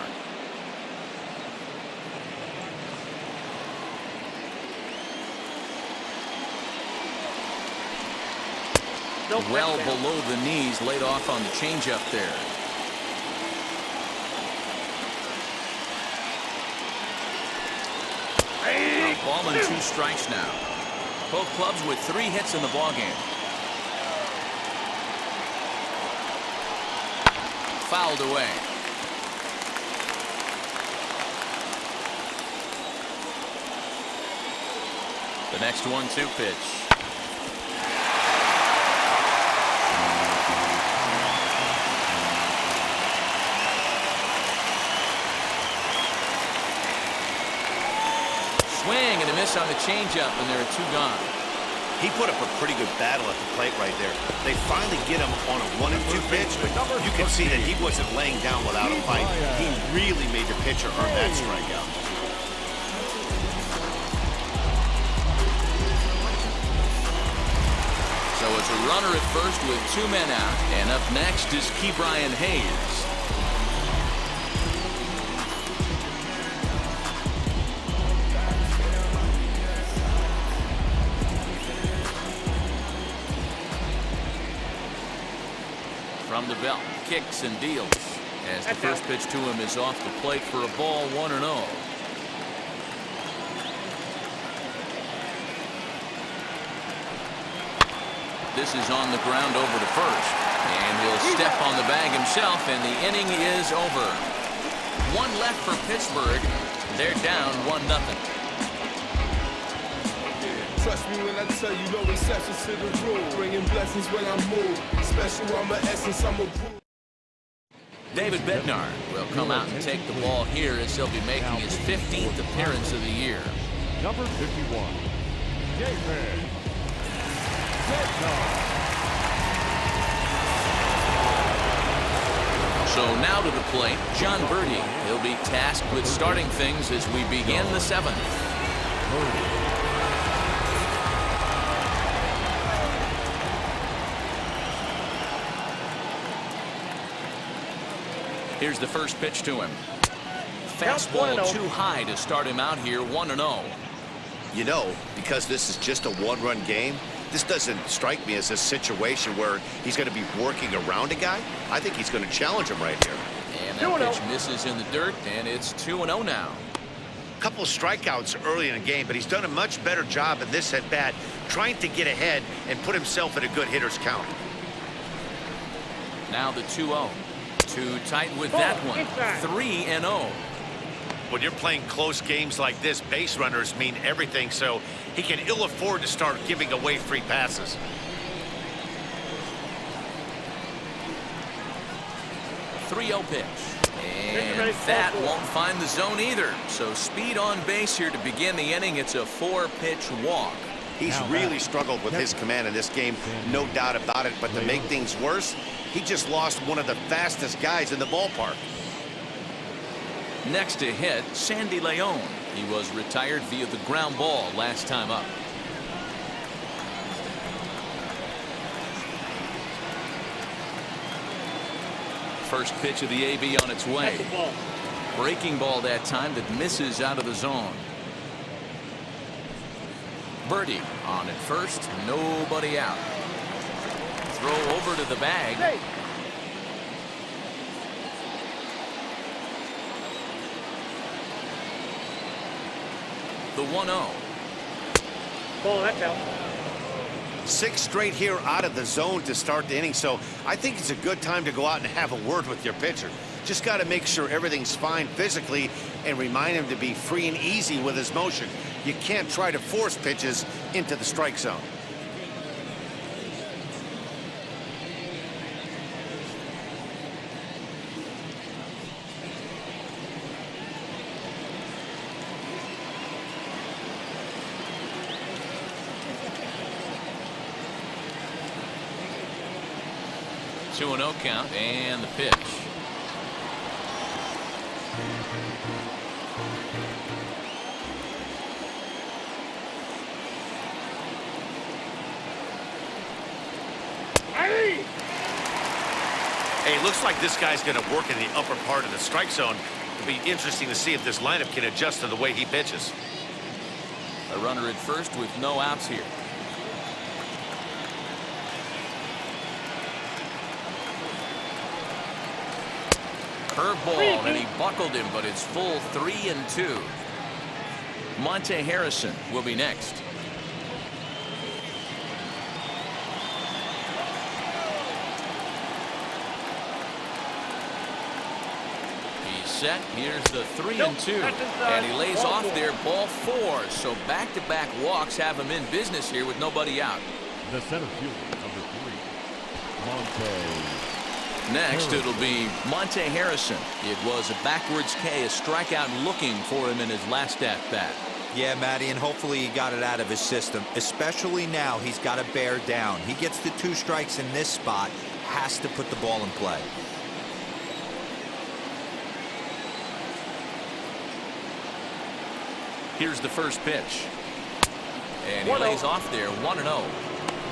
Well below the knees, laid off on the changeup there. A ball and 2 strikes now. Both clubs with 3 hits in the ball game. Fouled away. The next 1-2 pitch. Swing and a miss on the changeup, and there are 2 gone. He put up a pretty good battle at the plate right there. They finally get him on a 1-2 pitch, but you can see that he wasn't laying down without a fight. He really made the pitcher earn that strikeout. So it's a runner at first with 2 men out, and up next is Ke'Bryan Hayes. From the belt, kicks and deals as the first pitch to him is off the plate for a ball, 1-0. This is on the ground over to first, and he'll step on the bag himself, and the inning is over. 1 left for Pittsburgh. They're down 1-0. Trust me when I tell you, no exceptions to the rule. Bringing blessings when I move. Special, I'm an essence, I'm a proof. David Bednar will come out and take the ball here as he'll be making his 15th appearance of the year. Number 51, David Bednar. So now to the plate, John Birdie. He'll be tasked with starting things as we begin the 7th. Here's the first pitch to him. Fastball too high to start him out here, 1-0. You know, because this is just a 1-run game, this doesn't strike me as a situation where he's going to be working around a guy. I think he's going to challenge him right here. And that pitch misses in the dirt, and it's 2-0 now. A couple of strikeouts early in the game, but he's done a much better job in this at-bat trying to get ahead and put himself in a good hitter's count. Now the 2-0. Too tight with that one. 3-0. When you're playing close games like this, base runners mean everything, so he can ill afford to start giving away free passes. .30 pitch. And that won't find the zone either. So speed on base here to begin the inning. It's a 4-pitch walk. He's really struggled with his command in this game, no doubt about it. But to make things worse, he just lost one of the fastest guys in the ballpark. Next to hit, Sandy Leon. He was retired via the ground ball last time up. First pitch of the AB on its way. Breaking ball that time that misses out of the zone. Birdie on at first, nobody out. Throw over to the bag. Hey. The 1-0. Ball, that's out. 6 straight here out of the zone to start the inning, so I think it's a good time to go out and have a word with your pitcher. Just got to make sure everything's fine physically and remind him to be free and easy with his motion. You can't try to force pitches into the strike zone. Two 2-0 count and the pitch. Hey, looks like this guy's going to work in the upper part of the strike zone. It'll be interesting to see if this lineup can adjust to the way he pitches. A runner at first with no outs here. Curveball, and he buckled him, but it's full 3-2. Monte Harrison will be next. He's set. Here's the 3-2, and he lays off there, ball 4. So back-to-back walks have him in business here with nobody out. The center fielder, number 3, Monte. Next, it'll be Monte Harrison. It was a backwards K, a strikeout looking for him in his last at-bat. Yeah, Matty, and hopefully he got it out of his system. Especially now, he's got to bear down. He gets the 2 strikes in this spot, has to put the ball in play. Here's the first pitch. And he lays off there, 1-0.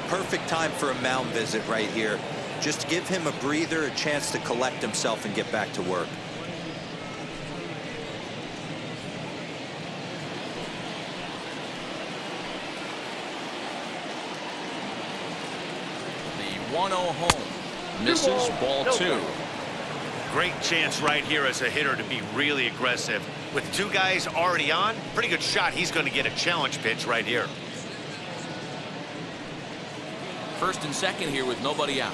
Perfect time for a mound visit right here. Just give him a breather, a chance to collect himself and get back to work. The 1-0 home. Misses, ball 2. Great chance right here as a hitter to be really aggressive. With 2 guys already on, pretty good shot. He's going to get a challenge pitch right here. First and second here with nobody out.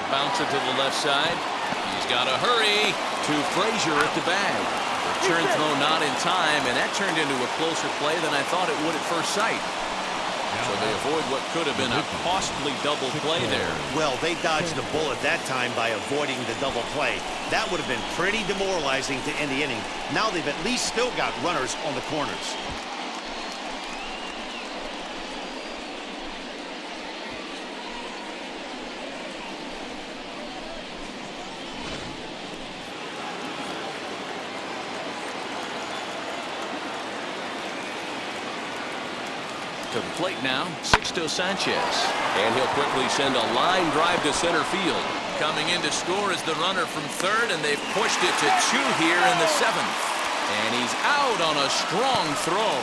Bouncer to the left side. He's got to hurry to Frazier at the bag. Return throw not in time, and that turned into a closer play than I thought it would at first sight. So they avoid what could have been a costly double play there. Well, they dodged the bullet that time by avoiding the double play. That would have been pretty demoralizing to end the inning. Now they've at least still got runners on the corners. To the plate now, Sixto Sanchez. And he'll quickly send a line drive to center field. Coming in to score is the runner from third, and they've pushed it to 2 here in the 7th. And he's out on a strong throw.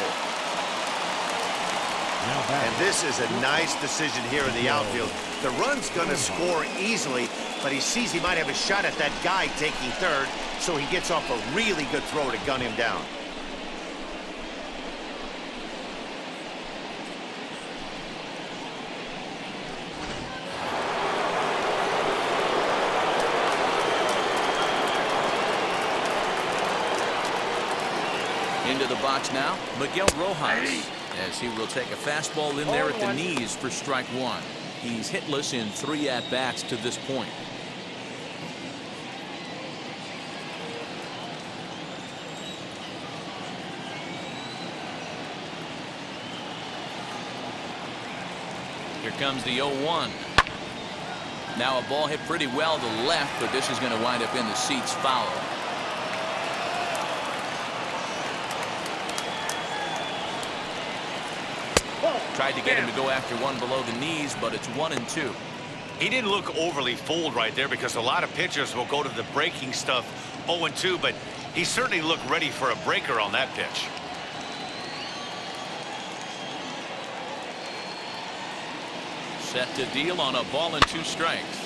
And this is a nice decision here in the outfield. The run's going to score easily, but he sees he might have a shot at that guy taking third, so he gets off a really good throw to gun him down. Into the box now, Miguel Rojas, as he will take a fastball in there at the knees for strike 1. He's hitless in 3 at-bats to this point. comes the 0-1. Now a ball hit pretty well to the left, but this is going to wind up in the seats foul. Tried to get him to go after one below the knees, but it's 1-2. He didn't look overly fooled right there because a lot of pitchers will go to the breaking stuff 0-2, but he certainly looked ready for a breaker on that pitch. Set to deal on a ball and 2 strikes.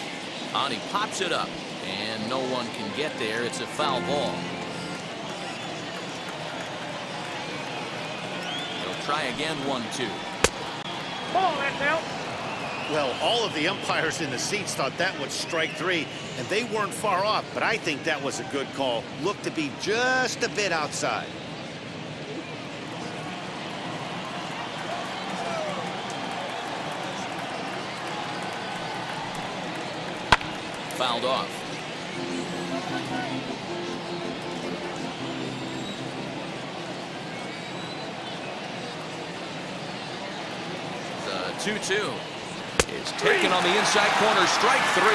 And he pops it up, and no one can get there. It's a foul ball. He'll try again, 1-2. Ball, that's out. Well, all of the umpires in the seats thought that was strike 3, and they weren't far off, but I think that was a good call. Looked to be just a bit outside. Fouled off. The 2-2 is taken on the inside corner. Strike 3.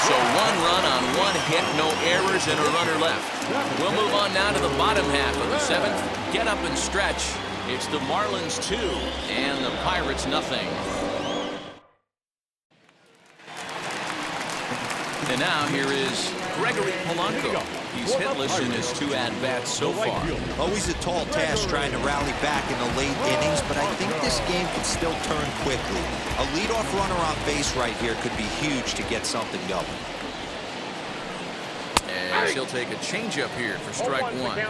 So 1 run on 1 hit, no errors, and a runner left. We'll move on now to the bottom half of the 7th. Get up and stretch. It's the Marlins 2 and the Pirates nothing. And now here is Gregory Polanco. He's hitless in his 2 at-bats so far. Always a tall task trying to rally back in the late innings, but I think this game can still turn quickly. A leadoff runner on base right here could be huge to get something going. And he'll take a changeup here for strike 1.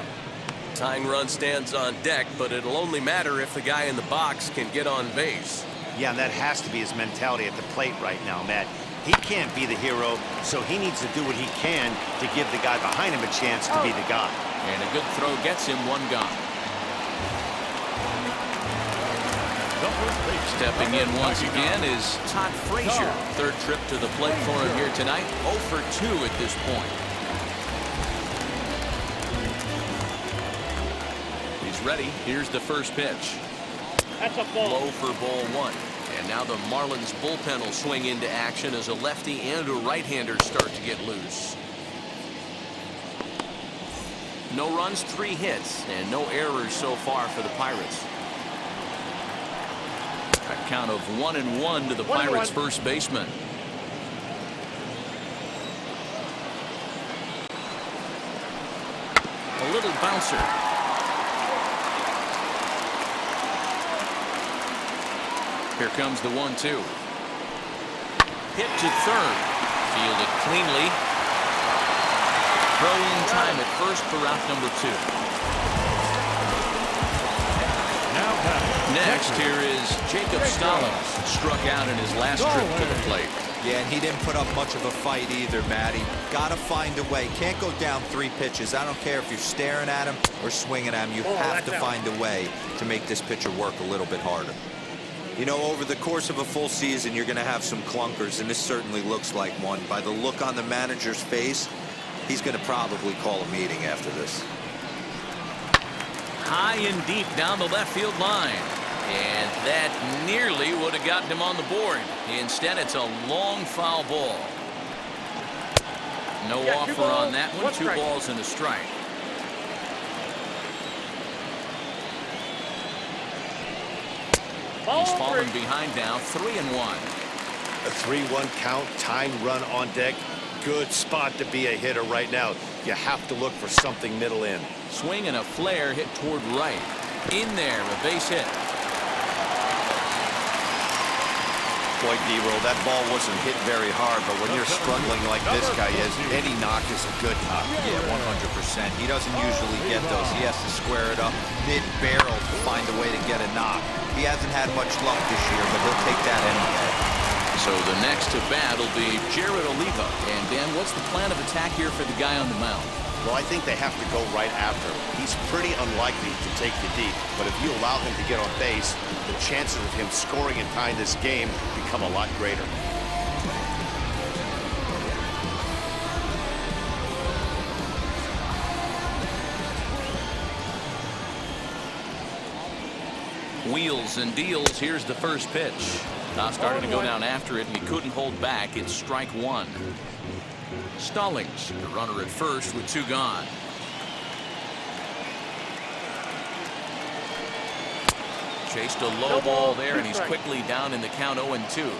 Tying run stands on deck, but it'll only matter if the guy in the box can get on base. Yeah, and that has to be his mentality at the plate right now, Matt. He can't be the hero, so he needs to do what he can to give the guy behind him a chance to be the guy. And a good throw gets him 1 gone. Stepping in once again is Todd Frazier. 3rd trip to the plate for him here tonight. 0 for 2 at this point. He's ready. Here's the first pitch. That's a ball. Low for ball 1. And now the Marlins bullpen will swing into action as a lefty and a right-hander start to get loose. No runs, 3 hits, and no errors so far for the Pirates. A count of 1-1 to the Pirates' first baseman. A little bouncer. Here comes the 1-2. Hit to 3rd. Fielded cleanly. Throw in time at first for out number 2. Next, here is Jacob Stallings. Struck out in his last trip to the plate. Yeah, and he didn't put up much of a fight either, Matty. Gotta find a way. Can't go down 3 pitches. I don't care if you're staring at him or swinging at him. You have to find a way to make this pitcher work a little bit harder. You know, over the course of a full season, you're going to have some clunkers, and this certainly looks like one. By the look on the manager's face, he's going to probably call a meeting after this. High and deep down the left field line. And that nearly would have gotten him on the board. Instead, it's a long foul ball. No offer on that one. 2 balls and a strike. He's fallen behind now, 3-1. A 3-1 count, tying run on deck. Good spot to be a hitter right now. You have to look for something middle in. Swing and a flare hit toward right. In there, a base hit. Boy, D-Roll, that ball wasn't hit very hard, but when you're struggling like this guy is, any knock is a good knock. Yeah, 100%. He doesn't usually get those. He has to square it up mid-barrel to find a way to get a knock. He hasn't had much luck this year, but he'll take that anyway. So the next to bat will be Jared Oliva. And Dan, what's the plan of attack here for the guy on the mound? Well, I think they have to go right after him. He's pretty unlikely to take you deep, but if you allow him to get on base, the chances of him scoring and tying this game become a lot greater. Wheels and deals. Here's the first pitch. Now starting to go down after it, and he couldn't hold back. It's strike one. Stallings, the runner at first with 2 gone. Chased a low ball there, and he's quickly down in the count 0-2.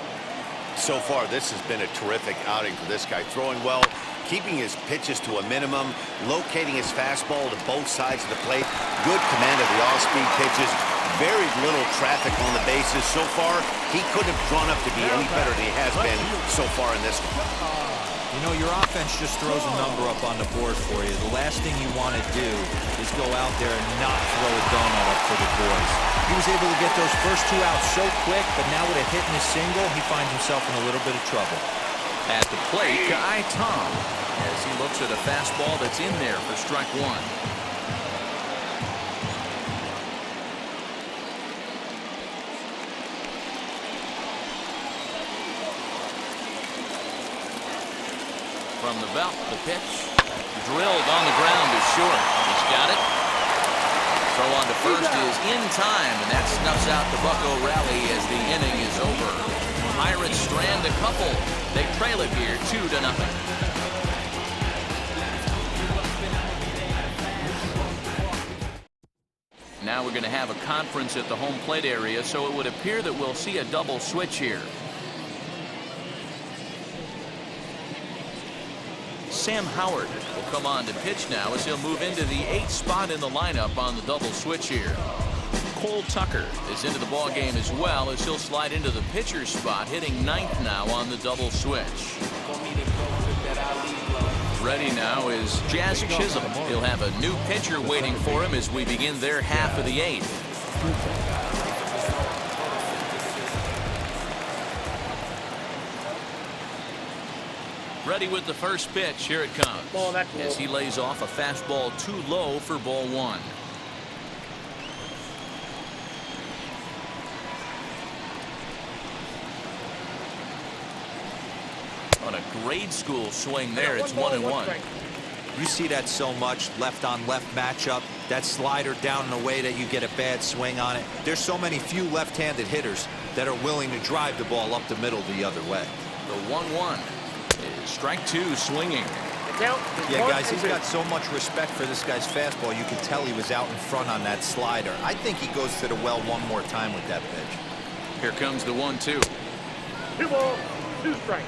So far, this has been a terrific outing for this guy. Throwing well, keeping his pitches to a minimum, locating his fastball to both sides of the plate. Good command of the off-speed pitches. Very little traffic on the bases. So far, he couldn't have drawn up to be any better than he has been so far in this one. You know, your offense just throws a number up on the board for you. The last thing you want to do is go out there and not throw a donut up for the boys. He was able to get those first 2 outs so quick, but now with a hit and a single, he finds himself in a little bit of trouble. At the plate, Kai Tom, as he looks at a fastball that's in there for strike one. From the belt, the pitch drilled on the ground is short. He's got it. Throw on to first is in time, and that snuffs out the Bucco rally as the inning is over. Pirates strand a couple. They trail it here 2-0. Now we're going to have a conference at the home plate area, so it would appear that we'll see a double switch here. Sam Howard will come on to pitch now as he'll move into the 8th spot in the lineup on the double switch here. Cole Tucker is into the ball game as well as he'll slide into the pitcher's spot, hitting 9th now on the double switch. Ready now is Jazz Chisholm. He'll have a new pitcher waiting for him as we begin their half of the 8th. Ready with the first pitch. Here it comes. As he lays off a fastball too low for ball 1. On a grade school swing there, it's 1-1. You see that so much, left on left matchup, that slider down in a way that you get a bad swing on it. There's so many few left-handed hitters that are willing to drive the ball up the middle the other way. The 1-1 is strike 2 swinging. Yeah, guys, he's got so much respect for this guy's fastball. You can tell he was out in front on that slider. I think he goes to the well one more time with that pitch. Here comes the 1-2. 2 balls, 2 strikes.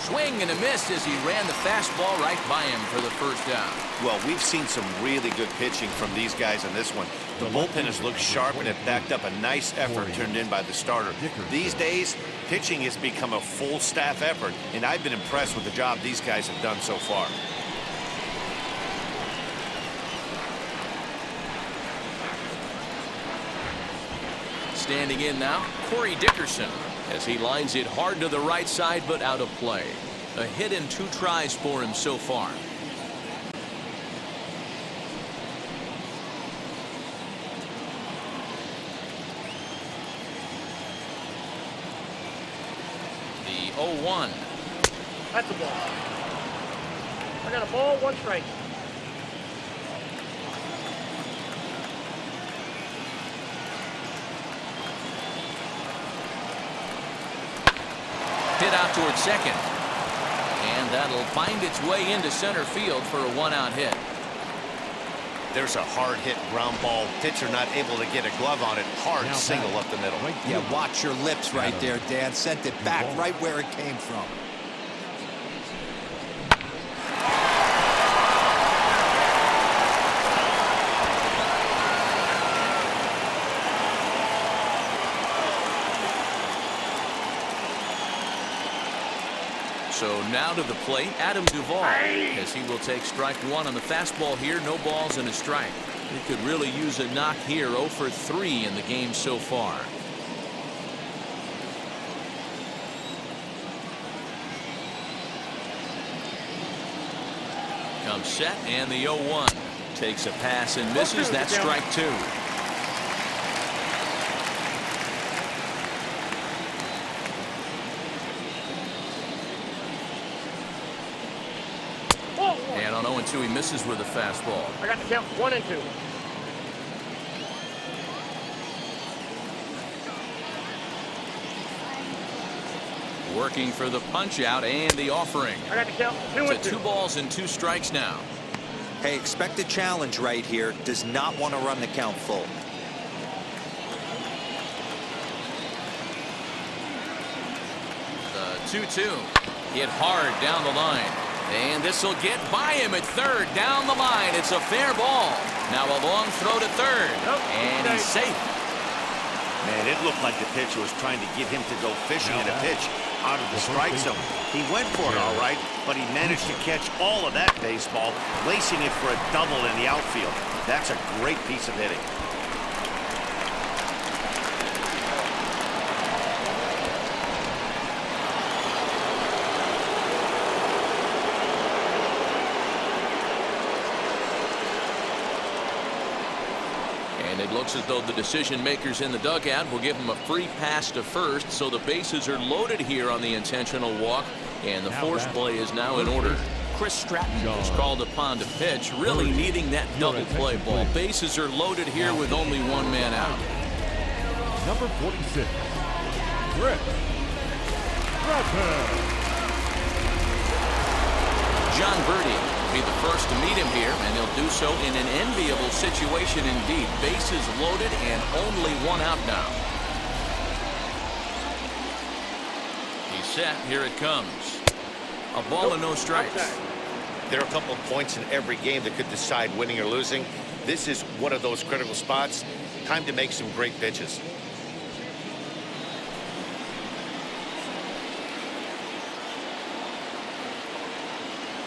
Swing and a miss as he ran the fastball right by him for the first down. Well, we've seen some really good pitching from these guys in this one. The bullpen has looked sharp and it backed up a nice effort turned in by the starter. These days, pitching has become a full staff effort, and I've been impressed with the job these guys have done so far. Standing in now, Corey Dickerson, as he lines it hard to the right side but out of play. A hit and 2 tries for him so far. The 0-1. That's a ball. I got a ball, 1 strike. Hit out towards second. And that'll find its way into center field for a 1-out hit. There's a hard hit ground ball. Pitcher not able to get a glove on it. Hard single up the middle. Yeah, watch your lips right there, Dan. Sent it back right where it came from. So now to the plate, Adam Duvall, as he will take strike 1 on the fastball here. No balls and a strike. He could really use a knock here. 0 for 3 in the game so far. Comes set, and the 0-1 takes a pass and misses. That's strike 2. On 0-2, he misses with a fastball. I got the count 1-2. Working for the punch out and the offering. I got the count 2-2. It's 2 balls and 2 strikes now. Hey, expect a challenge right here. Does not want to run the count full. The 2-2. Hit hard down the line. And this will get by him at third. Down the line. It's a fair ball. Now a long throw to third. And he's safe. Man, it looked like the pitcher was trying to get him to go fishing in a pitch out of the strike zone. He went for it all right, but he managed to catch all of that baseball, lacing it for a double in the outfield. That's a great piece of hitting. And it looks as though the decision makers in the dugout will give him a free pass to first, so the bases are loaded here on the intentional walk, and the force play is now in order. Chris Stratton is called upon to pitch, really needing that double play ball. Bases are loaded here with only 1 man out. Number 46, Chris Stratton. John Birdie will be the first to meet him here, and he'll do so in an enviable situation indeed. Bases loaded and only 1 out now. He's set. Here it comes. A ball and no strikes. There are a couple of points in every game that could decide winning or losing. This is one of those critical spots. Time to make some great pitches.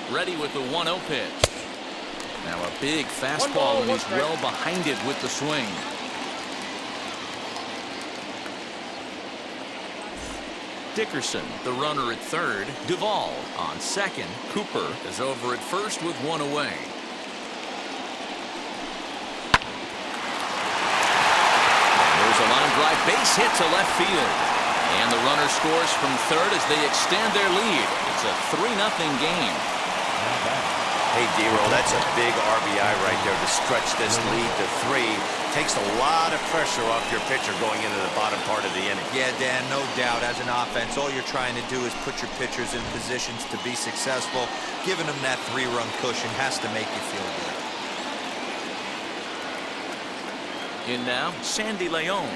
Ready with the 1-0 pitch. Now a big fastball, and he's well behind it with the swing. Dickerson, the runner at third. Duvall on second. Cooper is over at first with 1 away. There's a line drive base hit to left field. And the runner scores from third as they extend their lead. It's a 3-0 game. Hey, D-Roll, that's a big RBI right there to stretch this lead to 3. Takes a lot of pressure off your pitcher going into the bottom part of the inning. Yeah, Dan, no doubt. As an offense, all you're trying to do is put your pitchers in positions to be successful. Giving them that 3-run cushion has to make you feel good. In now, Sandy Leon.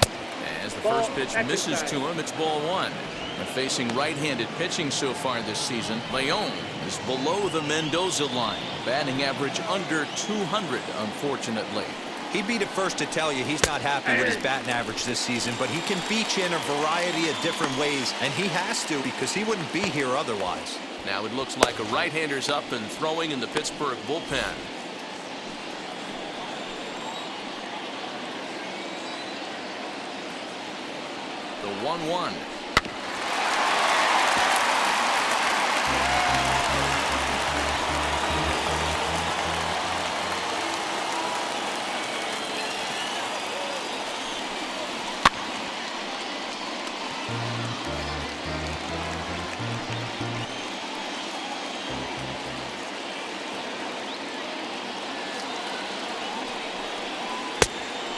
As the first pitch misses to him, it's ball 1. And facing right-handed pitching so far this season, Leon is below the Mendoza line. Batting average under 200, unfortunately. He'd be the first to tell you he's not happy with his batting average this season, but he can beat you in a variety of different ways, and he has to because he wouldn't be here otherwise. Now it looks like a right-hander's up and throwing in the Pittsburgh bullpen. The 1-1.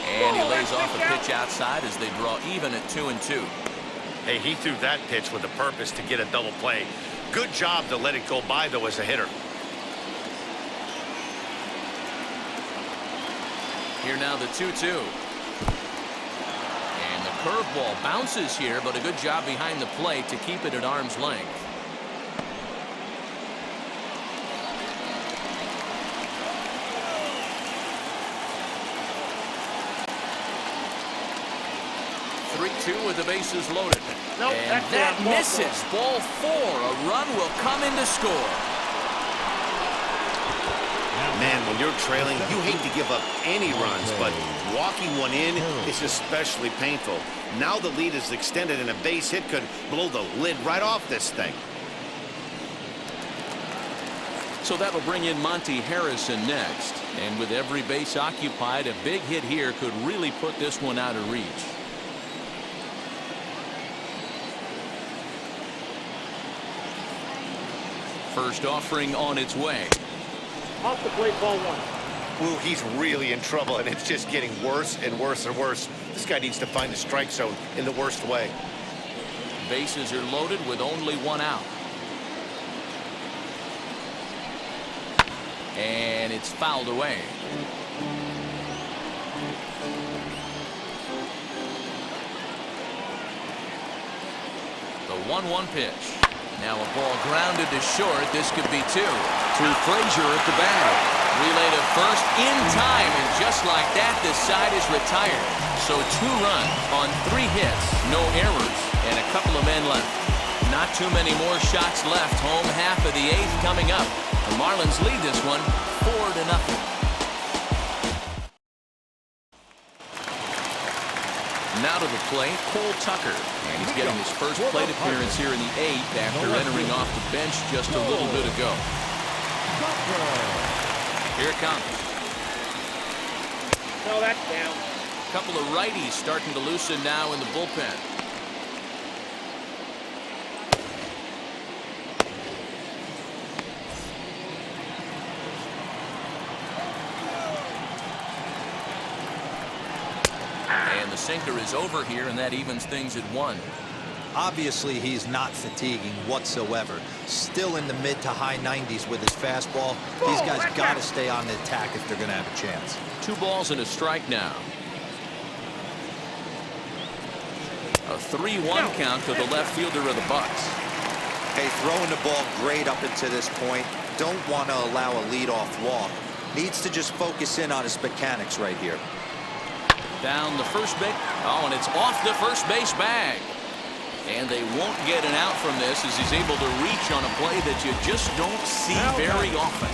And he lays off a pitch outside as they draw even at 2-2. Hey, he threw that pitch with a purpose to get a double play. Good job to let it go by, though, as a hitter. Here now the 2-2. And the curveball bounces here, but a good job behind the plate to keep it at arm's length. With the bases loaded. And that misses. Ball 4. A run will come in to score. Man, when you're trailing, you hate to give up any runs, but walking one in is especially painful. Now the lead is extended, and a base hit could blow the lid right off this thing. So that'll bring in Monty Harrison next. And with every base occupied, a big hit here could really put this one out of reach. First offering on its way. Off the plate, ball one. Ooh, he's really in trouble, and it's just getting worse and worse and worse. This guy needs to find the strike zone in the worst way. Bases are loaded with only one out. And it's fouled away. The 1-1 pitch. Now a ball grounded to short. This could be two. To Frazier at the bag. Relay to first in time, and just like that, this side is retired. So 2 runs on 3 hits, no errors, and a couple of men left. Not too many more shots left. Home half of the 8th coming up. The Marlins lead this one 4-0. Now to the plate, Cole Tucker. And he's getting his first plate appearance here in the 8th after entering off the bench just a little bit ago. Here it comes. No, that's down. A couple of righties starting to loosen now in the bullpen. And the sinker is over here, and that evens things at 1. Obviously, he's not fatiguing whatsoever. Still in the mid to high 90s with his fastball. These guys got to stay on the attack if they're going to have a chance. 2 balls and a strike now. A 3-1 count to the left fielder of the Bucks. Hey, throwing the ball great up until this point. Don't want to allow a leadoff walk. Needs to just focus in on his mechanics right here. Down the first base. Oh, and it's off the first base bag. And they won't get an out from this as he's able to reach on a play that you just don't see very often.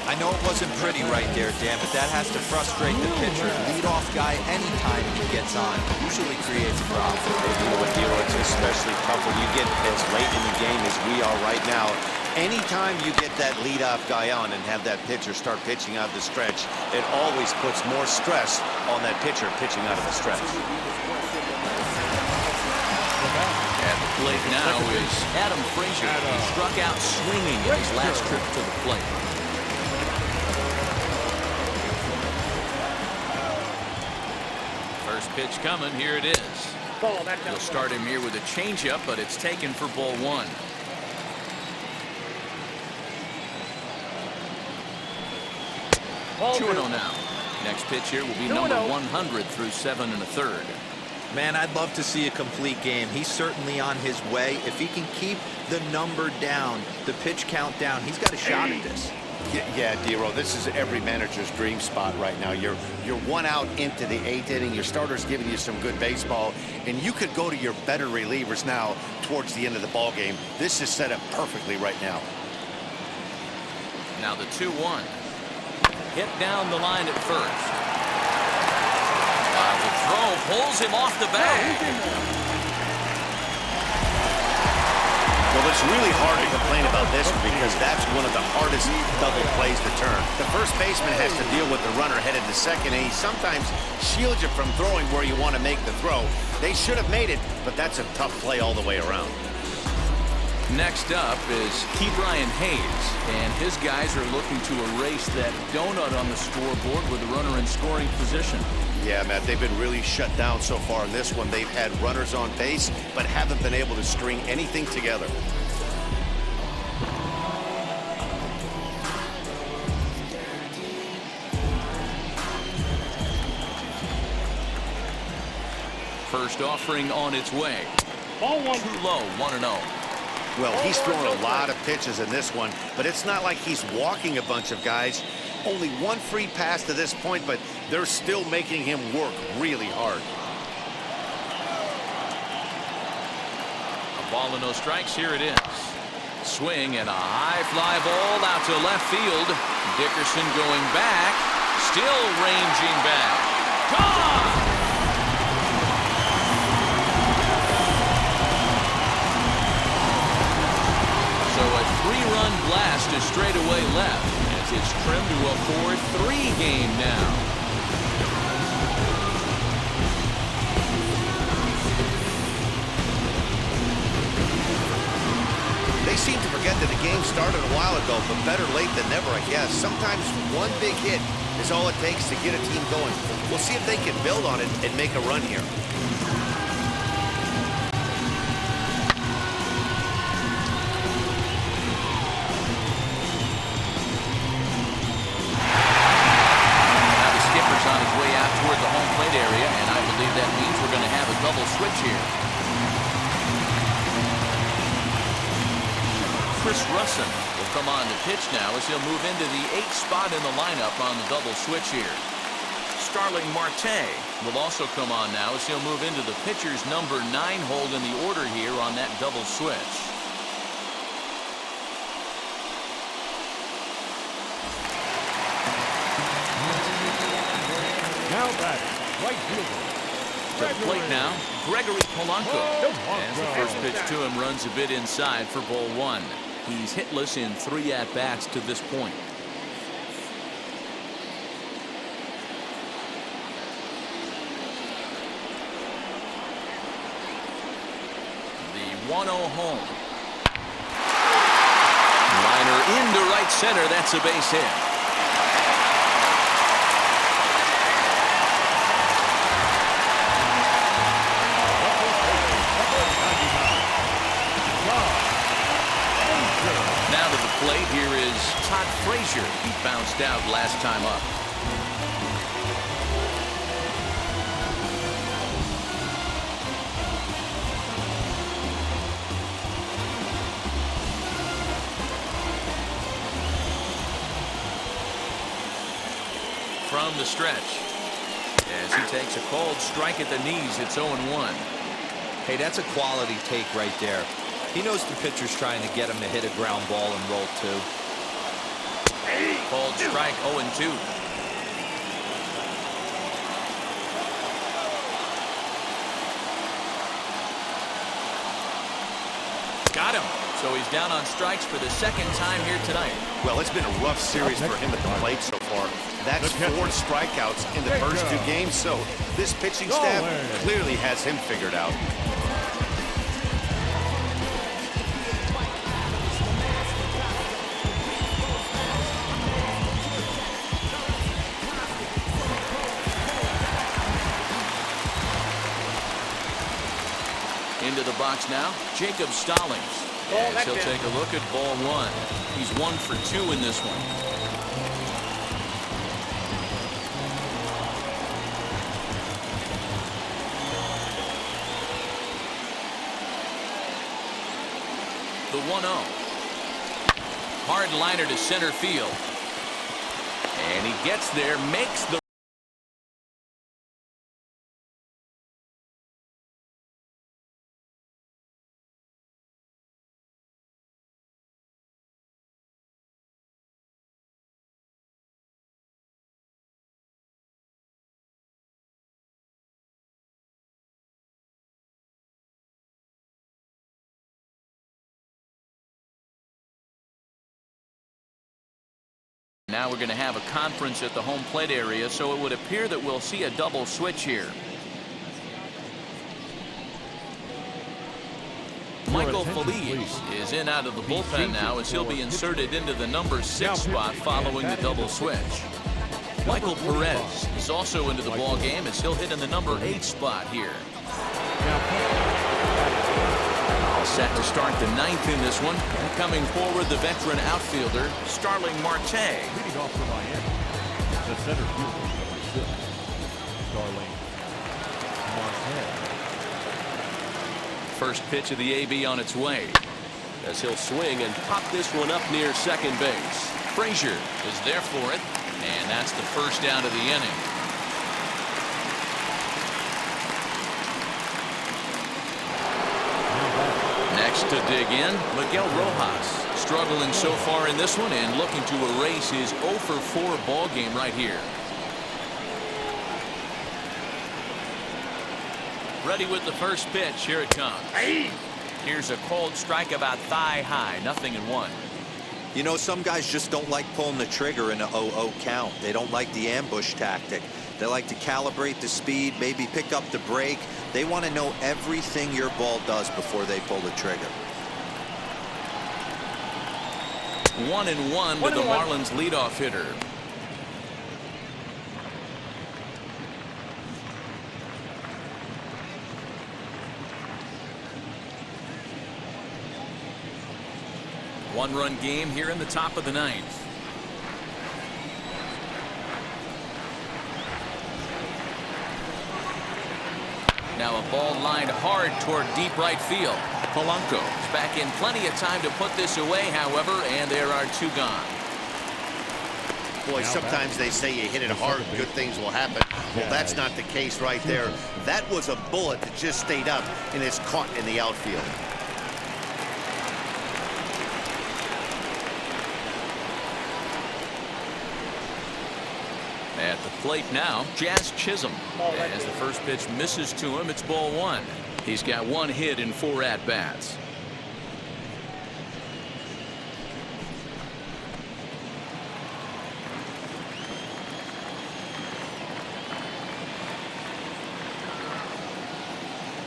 I know it wasn't pretty right there, Dan, but that has to frustrate the pitcher. Leadoff guy, anytime he gets on, usually creates a problem. You know what, Dero, it's especially tough when you get as late in the game as we are right now. Anytime you get that leadoff guy on and have that pitcher start pitching out the stretch, it always puts more stress on that pitcher pitching out of the stretch. At the plate now is Adam Frazier. He struck out swinging in his last trip to the plate. First pitch coming. Here it is. He'll start him here with a changeup, but it's taken for ball 1. Ball 2-0 now. Next pitch here will be number 100 through 7 1/3. Man, I'd love to see a complete game. He's certainly on his way. If he can keep the number down, the pitch count down, he's got a shot at this. Yeah, Dero, this is every manager's dream spot right now. You're 1 out into the 8th inning. Your starter's giving you some good baseball, and you could go to your better relievers now towards the end of the ball game. This is set up perfectly right now. Now the 2-1. Hit down the line at first. The throw pulls him off the bag. Well, it's really hard to complain about this one because that's one of the hardest double plays to turn. The first baseman has to deal with the runner headed to second, and he sometimes shields you from throwing where you want to make the throw. They should have made it, but that's a tough play all the way around. Next up is Brian Hayes, and his guys are looking to erase that donut on the scoreboard with the runner in scoring position. Yeah, Matt, they've been really shut down so far in this one. They've had runners on base, but haven't been able to string anything together. First offering on its way. Ball 1. Too low, 1-0. Well, he's thrown a lot of pitches in this one, but it's not like he's walking a bunch of guys. Only 1 free pass to this point, but they're still making him work really hard. A ball and no strikes. Here it is. Swing and a high fly ball out to left field. Dickerson going back. Still ranging back. Gone! So a 3-run blast is straightaway left as it's trimmed to a 4-3 game now. They seem to forget that the game started a while ago, but better late than never, I guess. Sometimes one big hit is all it takes to get a team going. We'll see if they can build on it and make a run here. Now the skipper's on his way out toward the home plate area, and I believe that means we're going to have a double switch here. Chris Russin will come on to pitch now as he'll move into the 8th spot in the lineup on the double switch here. Starling Marte will also come on now as he'll move into the pitcher's number 9 hold in the order here on that double switch. Now batting, right fielder. To the plate now, Gregory Polanco. As the first pitch to him runs a bit inside for ball 1. He's hitless in 3 at-bats to this point. The 1-0 home. Liner into right center. That's a base hit. Plate here is Todd Frazier. He bounced out last time up. From the stretch, as he takes a cold strike at the knees, it's 0-1. Hey, that's a quality take right there. He knows the pitcher's trying to get him to hit a ground ball and roll 2. Called strike 0-2. Got him. So he's down on strikes for the 2nd time here tonight. Well, it's been a rough series for him at the plate so far. That's 4 strikeouts in the first 2 games, so this pitching staff clearly has him figured out. Into the box now, Jacob Stallings. As he'll take a look at ball 1. He's 1 for 2 in this one. The 1-0. Hard liner to center field. And he gets there, makes the Now we're going to have a conference at the home plate area, so it would appear that we'll see a double switch here. Michael Feliz is in out of the bullpen now as he'll be inserted into the number 6 spot following the double switch. Michael Perez is also into the ball game as he'll hit in the number 8 spot here. All set to start the 9th in this one. Coming forward, the veteran outfielder, Starling Marte. Leading off for Miami, the center fielder, number 6, Starling Marte. First pitch of the AB on its way, as he'll swing and pop this one up near second base. Frazier is there for it, and that's the first out of the inning. Next to dig in, Miguel Rojas. Struggling so far in this one and looking to erase his 0 for 4 ball game right here. Ready with the first pitch. Here it comes. Here's a cold strike about thigh high. 0-1. You know, some guys just don't like pulling the trigger in a 0-0 count. They don't like the ambush tactic. They like to calibrate the speed, maybe pick up the brake. They want to know everything your ball does before they pull the trigger. 1-1 to the Marlins leadoff hitter. One-run game here in the top of the ninth. Now a ball lined hard toward deep right field. Polanco is back in plenty of time to put this away, however, and there are two gone. Boy, sometimes they say you hit it hard, good things will happen. Well, that's not the case right there. That was a bullet that just stayed up and is caught in the outfield. At the plate now, Jazz Chisholm. As the first pitch misses to him, it's ball one. He's got one hit in 4 at-bats.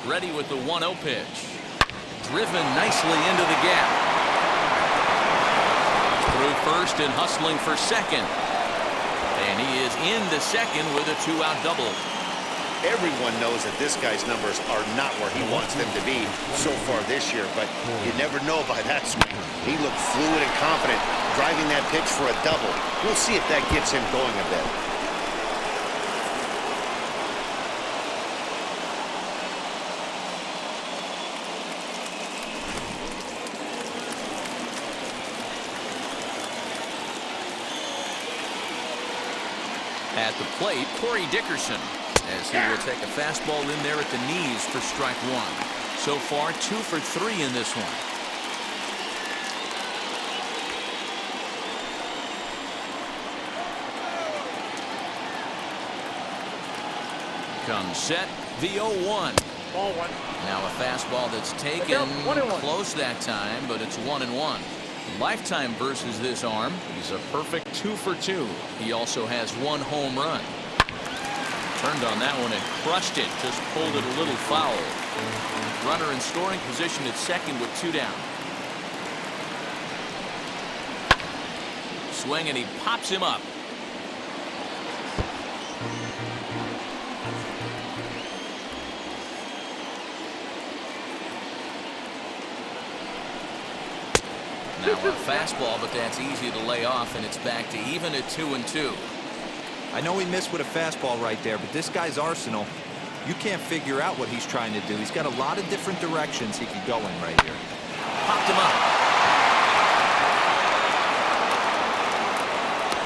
Ready with the 1-0 pitch. Driven nicely into the gap. Through first and hustling for second. And he is into second with a 2-out double. Everyone knows that this guy's numbers are not where he wants them to be so far this year, but you never know by that swing. He looked fluid and confident, driving that pitch for a double. We'll see if that gets him going a bit. At the plate, Corey Dickerson, as he will take a fastball in there at the knees for strike one. So far, 2 for 3 in this one. Comes set, the 0-1. Ball one. Now a fastball that's taken close that time, but it's 1-1. Lifetime versus this arm. He's a perfect 2 for 2. He also has 1 home run. Turned on that one and crushed it. Just pulled it a little foul. Runner in scoring position at second with 2 down. Swing and he pops him up. Now a fastball, but that's easy to lay off, and it's back to even at 2-2. I know he missed with a fastball right there, but this guy's arsenal, you can't figure out what he's trying to do. He's got a lot of different directions he could go in right here. Popped him up.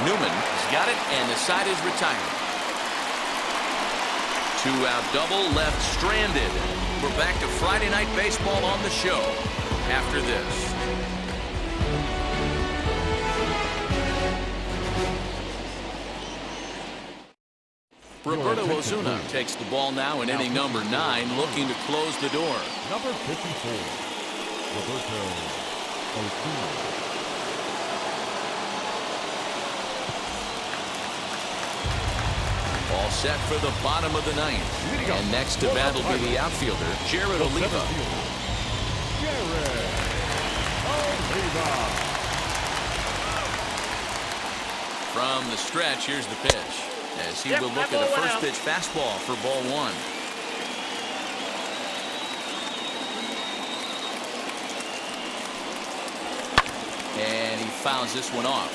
Newman has got it, and the side is retired. 2-out double left stranded. We're back to Friday Night Baseball on the show after this. Roberto Ozuna takes the ball now in inning number 9, looking to close the door. Number 54, Roberto Ozuna. All set for the bottom of the 9th. And next to bat will be the outfielder, Jared Oliva. Jared Oliva. From the stretch, here's the pitch. As he will look at a first pitch fastball for ball one. And he fouls this one off.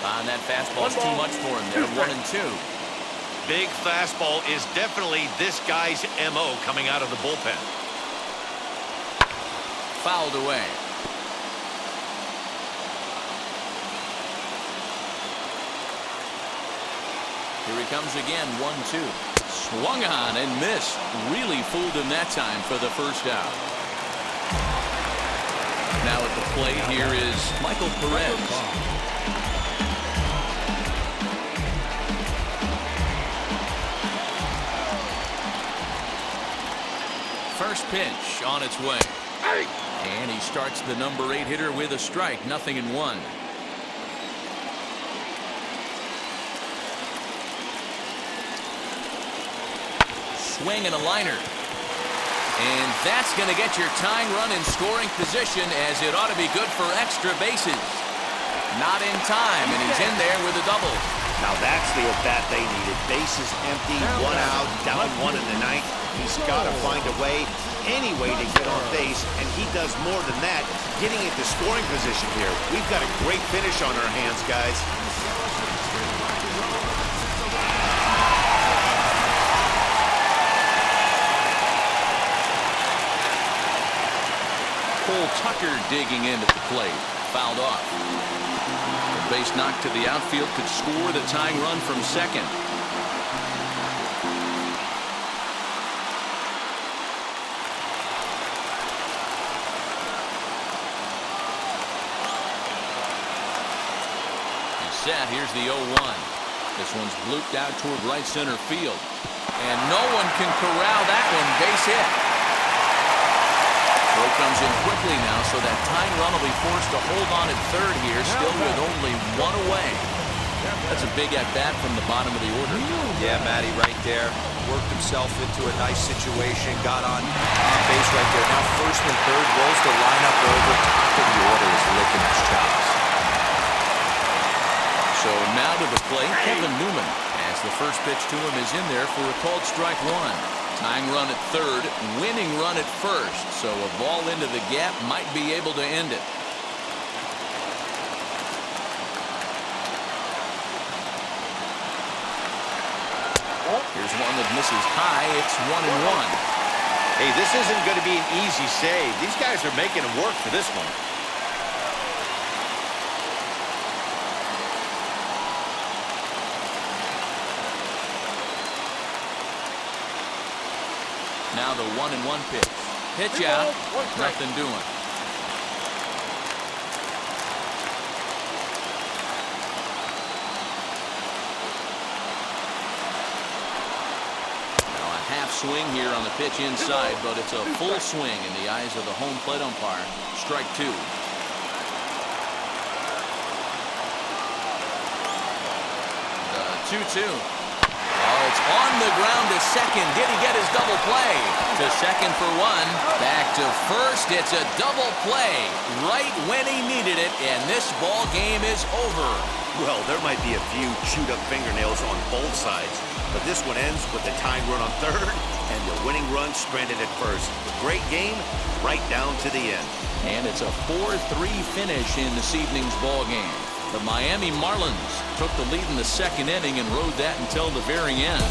And that fastball's too much for him. They're 1-2. Big fastball is definitely this guy's MO coming out of the bullpen. Fouled away. Here he comes again, 1-2. Swung on and missed. Really fooled him that time for the first out. Now at the plate, here is Michael Perez. First pitch on its way. And he starts the number 8 hitter with a strike, 0-1. swing and a liner. And that's going to get your tying run in scoring position, as it ought to be good for extra bases. Not in time, and he's in there with a double. Now that's the at-bat they needed. Bases empty, 1 out, down 1 in the ninth. He's got to find a way, any way to get on base, and he does more than that, getting into scoring position here. We've got a great finish on our hands, guys. Cole Tucker digging in at the plate. Fouled off. The base knock to the outfield could score the tying run from second. He's set. Here's the 0-1. This one's blooped out toward right center field. And no one can corral that one. Base hit. Throw comes in quickly now, so that tying run will be forced to hold on at third here, still with only 1 away. That's a big at-bat from the bottom of the order. Yeah, Matty, right there. Worked himself into a nice situation, got on base right there. Now first and third rolls the lineup over. Top of the order is licking his chops. So now to the plate, Kevin Newman, as the first pitch to him is in there for a called strike 1. Tying run at third, winning run at first. So a ball into the gap might be able to end it. Here's one that misses high. It's 1-1. Hey, this isn't going to be an easy save. These guys are making him work for this one. Now the 1-1 pitch. Pitch out. Nothing doing. Now a half swing here on the pitch inside, but it's a full swing in the eyes of the home plate umpire. Strike 2. The 2-2. Oh, it's on the ground to second. Did he get his double play? To second for 1. Back to first. It's a double play right when he needed it, and this ball game is over. Well, there might be a few chewed up fingernails on both sides, but this one ends with the tying run on third and the winning run stranded at first. Great game right down to the end. And it's a 4-3 finish in this evening's ball game. The Miami Marlins took the lead in the second inning and rode that until the very end.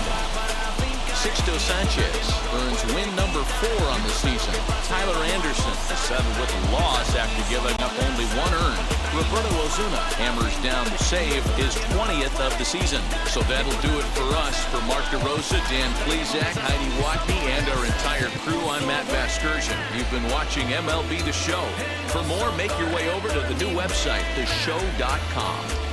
Sixto Sanchez earns win number 4 on the season. Tyler Anderson settled with a loss after giving up only 1 earned. Roberto Ozuna hammers down the save, his 20th of the season. So that'll do it for us. For Mark DeRosa, Dan Plesac, Heidi Watney, and our entire crew, I'm Matt Vasgersian. You've been watching MLB The Show. For more, make your way over to the new website, theshow.com.